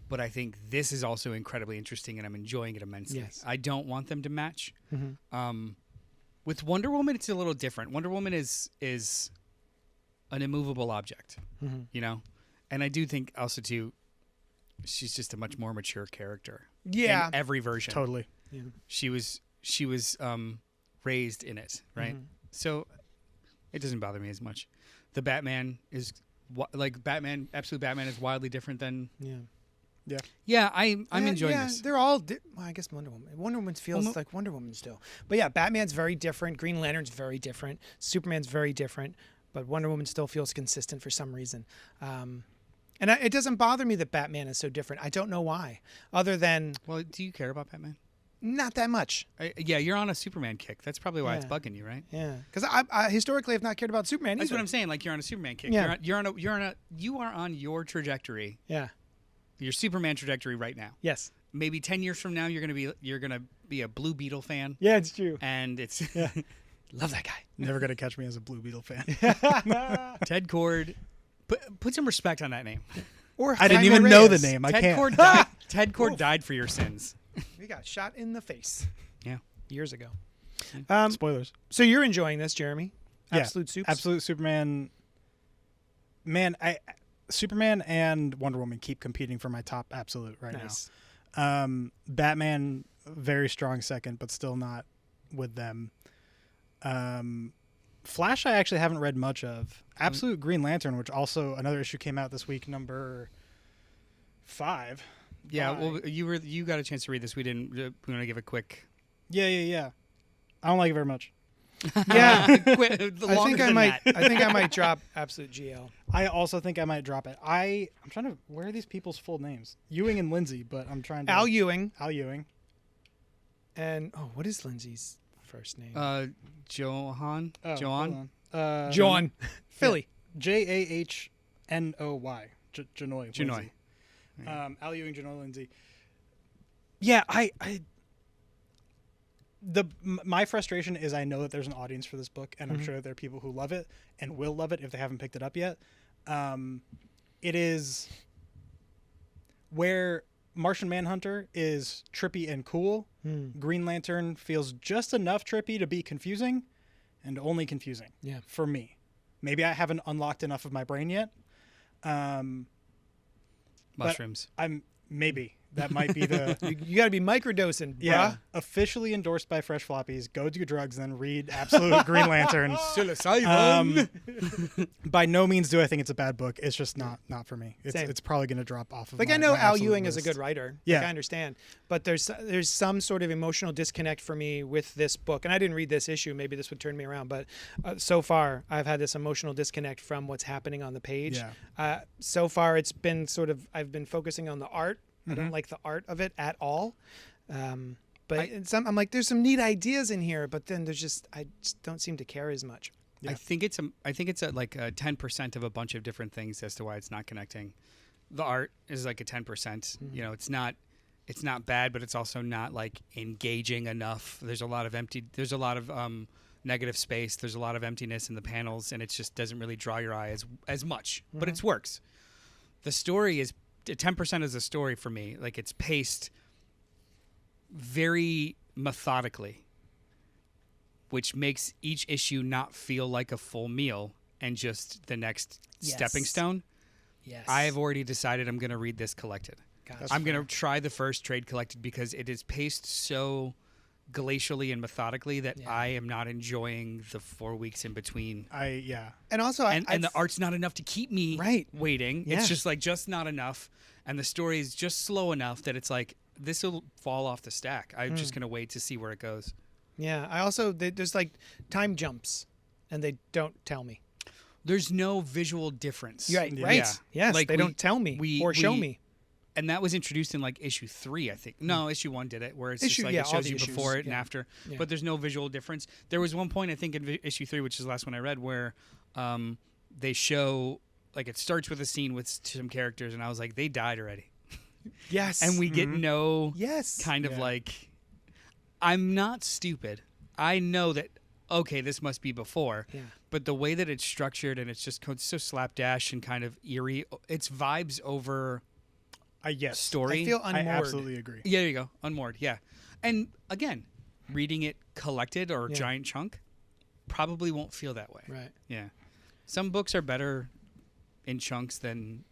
But I think this is also incredibly interesting, and I'm enjoying it immensely. Yes. I don't want them to match. Mm-hmm. With Wonder Woman, it's a little different. Wonder Woman is an immovable object, you know? And I do think also, too, she's just a much more mature character. Yeah. In every version. Totally. Yeah. She was raised in it, right? Mm-hmm. So it doesn't bother me as much. The Batman is Absolute Batman is wildly different than. Yeah, I'm enjoying this. They're all. Well, I guess Wonder Woman. Wonder Woman feels like Wonder Woman still. But yeah, Batman's very different. Green Lantern's very different. Superman's very different. But Wonder Woman still feels consistent for some reason. And it doesn't bother me that Batman is so different. I don't know why. Other than. Well, do you care about Batman? Not that much. Yeah, you're on a Superman kick. That's probably why it's bugging you, right? Yeah, because I historically have not cared about Superman. That's either. what I'm saying. Like you're on a Superman kick. Yeah. You are on your trajectory. Yeah. Your Superman trajectory right now. Yes. Maybe 10 years from now, you're gonna be a Blue Beetle fan. Yeah, it's true. And it's love that guy. Never gonna catch me as a Blue Beetle fan. Ted Cord. Put some respect on that name. Or I didn't Jaime even know the Reyes. name. I Ted can't. Cord died. Ted Cord died for your sins. We got shot in the face. Yeah. Years ago. Spoilers. So you're enjoying this, Jeremy? Yeah, Absolute Soups? Absolute Superman. Man, Superman and Wonder Woman keep competing for my top absolute right Nice. now. Batman, very strong second, but still not with them. Flash, I actually haven't read much of. Absolute Green Lantern, which also another issue came out this week, number 5. Yeah. Well, you got a chance to read this. We didn't. We want to give a quick. Yeah. I don't like it very much. Yeah. I think I might drop Absolute GL. I also think I might drop it. I'm trying to. Where are these people's full names? Ewing and Lindsay, but I'm trying to. Al Ewing. And what is Lindsay's first name? Johan. Johan. John. Philly. Jahnoy. Janoy. Janoy. Al Ewing, Janoy, Lindsay. Yeah, my frustration is I know that there's an audience for this book, and I'm sure that there are people who love it and will love it if they haven't picked it up yet. It is where Martian Manhunter is trippy and cool. Green Lantern feels just enough trippy to be confusing, and only confusing. Yeah. For me. Maybe I haven't unlocked enough of my brain yet. Mushrooms. Maybe. That might be the... You got to be microdosing, bruh. Yeah. Officially endorsed by Fresh Floppies. Go do drugs, then read Absolute Green Lantern. By no means do I think it's a bad book. It's just not for me. It's probably going to drop off of Like, my, I know my Al absolute Ewing list. is a good writer. Yeah. Like, I understand. But there's some sort of emotional disconnect for me with this book. And I didn't read this issue. Maybe this would turn me around. But so far, I've had this emotional disconnect from what's happening on the page. Yeah. So far, it's been I've been focusing on the art. I don't like the art of it at all. I'm like, there's some neat ideas in here, but then I just don't seem to care as much. Yeah. I think it's like a 10% of a bunch of different things as to why it's not connecting. The art is like a 10%. You know, it's not bad, but it's also not like engaging enough. There's a lot of negative space. There's a lot of emptiness in the panels, and it just doesn't really draw your eye as much. But it works. The story is 10% is a story for me. Like, it's paced very methodically, which makes each issue not feel like a full meal and just the next stepping stone. Yes. I have already decided I'm going to read this collected. Gotcha. I'm going to try the first trade collected because it is paced so glacially and methodically that I am not enjoying the 4 weeks in between. And also, and the art's not enough to keep me waiting. Yeah. It's just not enough. And the story is just slow enough that it's like, this will fall off the stack. I'm just going to wait to see where it goes. Yeah. I also, there's like time jumps, and they don't tell me. There's no visual difference. Right. Yeah. Yes. Like they don't tell me or show me. And that was introduced in like issue 3, I think. No, issue 1 did it, where it's just like all it shows the you issues, before it and after. Yeah. But there's no visual difference. There was one point, I think, in issue 3, which is the last one I read, where they show, like, it starts with a scene with some characters, and I was like, they died already. Yes. And we get no yes. kind of like, I'm not stupid. I know that, okay, this must be before. Yeah. But the way that it's structured and it's just so slapdash and kind of eerie, it's vibes over yes. story. I feel unmoored. I absolutely agree. Yeah, there you go. Unmoored, yeah. And again, reading it collected or Yeah. giant chunk probably won't feel that way. Right. Yeah. Some books are better in chunks than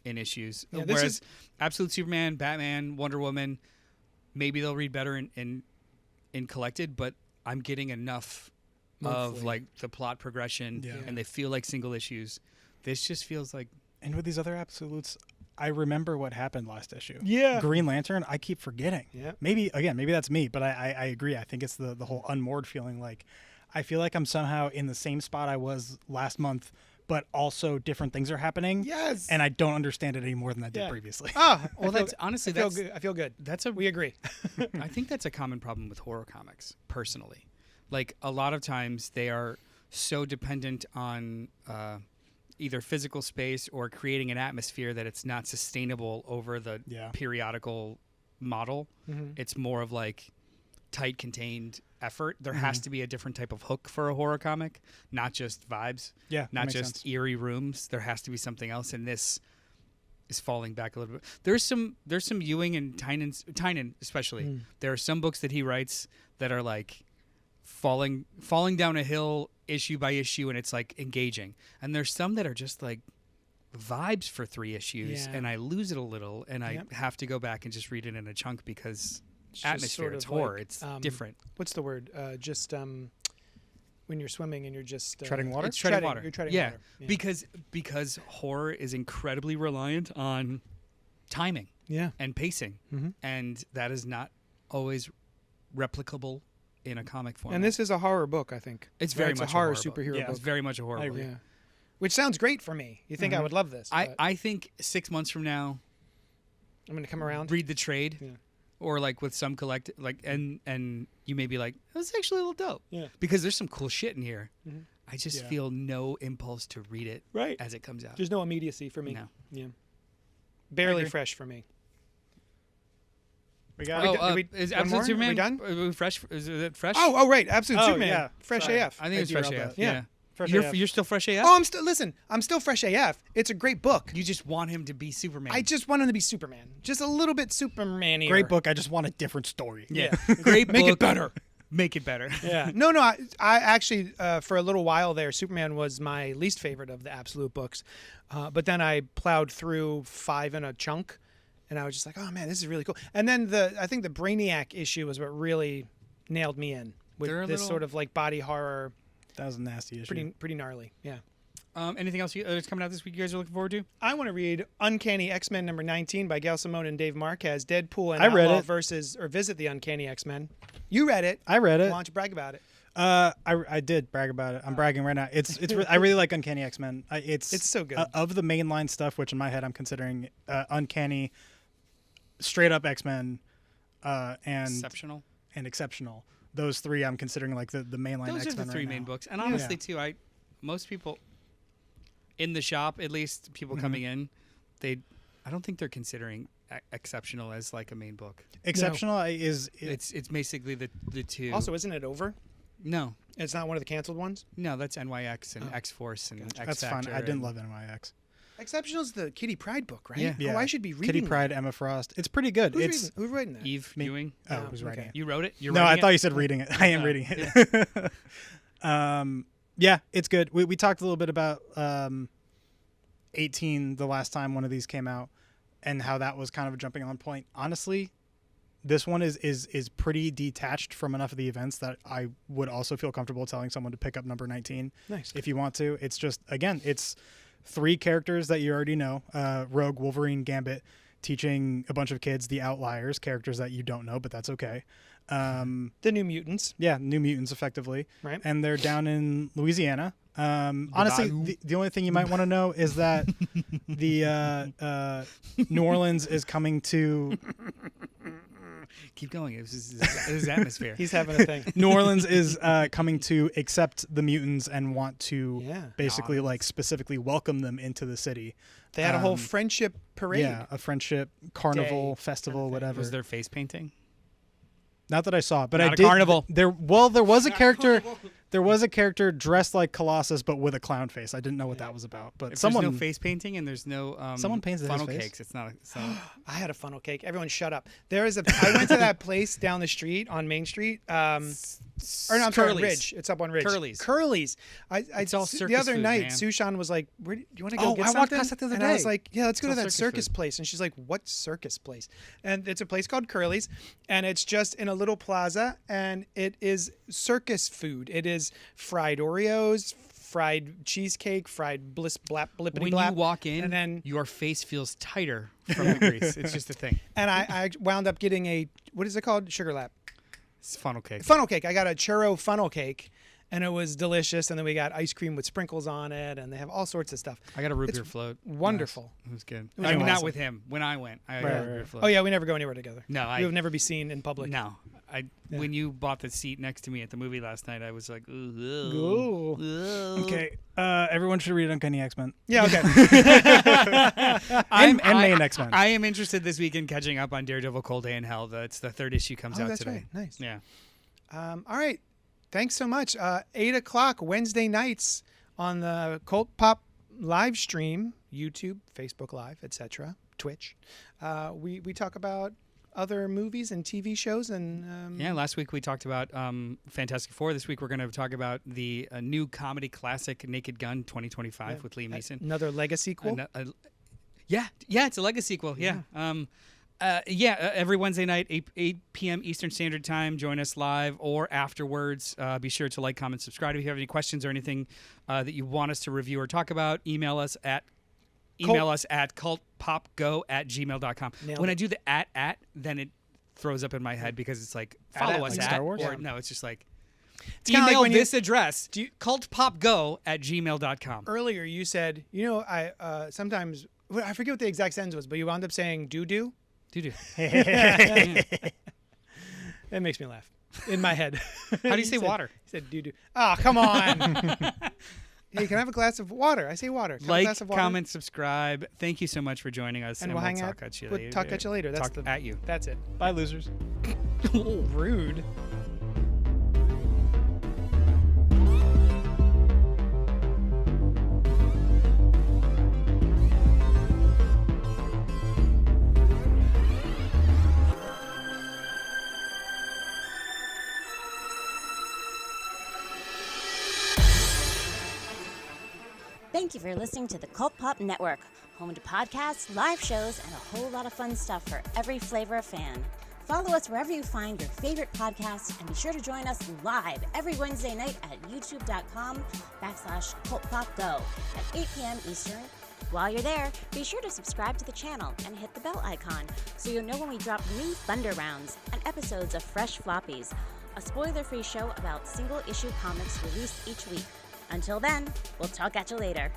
in issues. Yeah, this Whereas is- Absolute Superman, Batman, Wonder Woman, maybe they'll read better in collected, but I'm getting enough of Monthly. like the plot progression Yeah. and they feel like single issues. This just feels like And with these other absolutes, I remember what happened last issue. Yeah. Green Lantern, I keep forgetting. Yeah. Maybe that's me, but I agree. I think it's the whole unmoored feeling. Like, I feel like I'm somehow in the same spot I was last month, but also different things are happening. Yes. And I don't understand it any more than I did Yeah. previously. Oh, well, that's honestly I feel that's good. I feel good. that's a We agree. I think that's a common problem with horror comics, personally. Like, a lot of times they are so dependent on either physical space or creating an atmosphere that it's not sustainable over the Yeah. periodical model. Mhm. It's more of like tight, contained effort. There has to be a different type of hook for a horror comic, not just vibes, Yeah, that not makes just sense. eerie rooms. There has to be something else, and this is falling back a little bit. There's some Ewing and Tynan especially. There are some books that he writes that are like falling down a hill issue by issue, and it's like engaging. And there's some that are just like vibes for 3 issues, Yeah. and I lose it a little, and I Yep. have to go back and just read it in a chunk because It's just atmosphere, sort it's of horror, like, it's different. What's the word? Just when you're swimming and you're just Treading water? It's treading water. You're treading yeah. water. Yeah. Because horror is incredibly reliant on timing Yeah. and pacing, Mhm. and that is not always replicable in a comic format. And this is a horror book, I think. It's Right? very It's much a horror book. superhero Yeah, book. It's very much a horror I book. agree. Yeah. Which sounds great for me. You think I would love this? but I think 6 months from now, I'm going to come around. read the trade, Yeah. or like with some collect, like and you may be like, that's actually a little dope. Yeah. Because there's some cool shit in here. Mhm. I just Yeah. feel no impulse to read it Right. as it comes out. There's no immediacy for me. No. Yeah. Barely agree. fresh for me. We got Oh, it. Did we- is one more? Absolute Are we Superman done? Fresh? Is it fresh? Oh, right. Absolute Oh, Superman. yeah. Fresh Sorry. AF. I think it's Fresh derailed AF. that. Yeah. Fresh You're, AF. you're still Fresh AF? Oh, I'm still Fresh AF. It's a great book. You just want him to be Superman. I just want him to be Superman. Just a little bit Superman-y. Great book. I just want a different story. Yeah. Great book. Make it better. Make it better. Yeah. No, I actually, for a little while there, Superman was my least favorite of the Absolute books. But then I plowed through 5 in a chunk, and I was just like, oh, man, this is really cool. And then I think the Brainiac issue was what really nailed me in with They're a this little- sort of like body horror, That was a nasty issue. pretty gnarly. Yeah. Anything else that's coming out this week you guys are looking forward to? I want to read Uncanny X-Men number 19 by Gail Simone and Dave Marquez. Deadpool and I read Outlaw it. versus or visit the Uncanny X-Men. You read it. I read it. Why don't you brag about it? I did brag about it. I'm bragging right now. It's I really like Uncanny X-Men. It's so good. Of the mainline stuff, which in my head I'm considering Uncanny, straight up X-Men, and Exceptional. Exceptional. Those 3 I'm considering like the mainline Those X-Men are the 3 right main now. books. And honestly, too, most people in the shop, at least people coming in, I don't think they're considering Exceptional as like a main book. Exceptional is It's basically the 2. Also, isn't it over? No, It's not one of the canceled ones. that's NYX and X-Force and Gotcha. X that's fun. Factor. I didn't and- love NYX. Exceptional's the Kitty Pryde book, right? Yeah. Oh, I should be reading Kitty that. Pryde, Emma Frost. It's pretty good. Who's writing that? Eve Me. Ewing. Oh, Oh, who's writing okay. it? You wrote it? You're No, I writing thought it? you said reading it. I am Oh, reading it. Yeah, it's good. We talked a little bit about 18 the last time one of these came out, and how that was kind of a jumping on point. Honestly, this one is pretty detached from enough of the events that I would also feel comfortable telling someone to pick up number 19 Nice. if you want to. It's just, again, it's 3 characters that you already know. Rogue, Wolverine, Gambit, teaching a bunch of kids the Outliers, characters that you don't know, but that's okay. The New Mutants. Yeah, New Mutants, effectively. Right. And they're down in Louisiana. Honestly, the only thing you might want to know is that the New Orleans is coming to... Keep going. It was atmosphere. He's having a thing. New Orleans is coming to accept the mutants and want to Yeah. basically like specifically welcome them into the city. They had a whole friendship parade. Yeah, a friendship carnival Day festival, kind of thing. whatever. Was there face painting? Not that I saw it, but Not I a did. carnival. There was a character. There was a character dressed like Colossus, but with a clown face. I didn't know what that was about. But If someone there's no face painting and there's no Someone painted his funnel face? cakes, it's not. I had a funnel cake. Everyone shut up. I went to that place down the street on Main Street. Or no, I'm sorry, on Curly's. Ridge. It's up on Ridge. Curly's. It's all the circus other food, night, man. Sushan was like, "Where do you want to go get I walked something?" past that the other and I was day. like, "Yeah, let's go to all that circus circus food. place." And she's like, "What circus place?" And it's a place called Curly's, and it's just in a little plaza, and it is circus food. It is fried Oreos, fried cheesecake, fried blippity When blap. you walk in, and then your face feels tighter from the grease. It's just a thing. and I wound up getting a, what is it called? Sugar Lap. It's funnel cake. Funnel cake. I got a churro funnel cake, and it was delicious. And then we got ice cream with sprinkles on it, and they have all sorts of stuff. I got a root It's beer float. Wonderful. It was good. was I mean, not awesome. with him. When I went, I got a root beer float. Oh yeah, we never go anywhere together. No, we would never be seen in public. No, when you bought the seat next to me at the movie last night, I was like, ooh. Ooh. Okay, everyone should read Uncanny X-Men. Yeah. Okay. And Main X-Men. I am interested this week in catching up on Daredevil Cold Day in Hell. It's the third issue comes Oh, out that's today. right. Nice. Yeah. All right. Thanks so much. 8:00 Wednesday nights on the CultPOP live stream, YouTube, Facebook Live, etc., Twitch. We talk about other movies and TV shows and Yeah, last week we talked about Fantastic Four. This week we're going to talk about the new comedy classic Naked Gun 2025 with Liam Neeson. another legacy sequel. Yeah, it's a legacy sequel. Yeah. Every Wednesday night, 8 p.m. Eastern Standard Time. Join us live or afterwards. Be sure to like, comment, subscribe. If you have any questions or anything that you want us to review or talk about, email us at cultpopgo@gmail.com. When I do the at, then it throws up in my head because it's like, follow us like at. Star Wars? Or, no, it's just like, kinda like email when you- this address, cultpopgo@gmail.com. Earlier you said, I sometimes, I forget what the exact sentence was, but you wound up saying doo-doo. Do. It makes me laugh in my head. How do you say water? He said doo-doo. Oh, come on. Hey, can I have a glass of water? I say water. Can I have a Like, glass of water? comment, subscribe. Thank you so much for joining us. And we'll hang out. Talk at you We'll later. talk at you later. That's Talk at you. That's it. Bye, losers. Rude. Thank you for listening to the Cult Pop Network, home to podcasts, live shows, and a whole lot of fun stuff for every flavor of fan. Follow us wherever you find your favorite podcasts, and be sure to join us live every Wednesday night at youtube.com/CultPopGo at 8 p.m. Eastern. While you're there, be sure to subscribe to the channel and hit the bell icon so you'll know when we drop new Thunder Rounds and episodes of Fresh Floppies, a spoiler-free show about single-issue comics released each week. Until then, we'll talk at you later.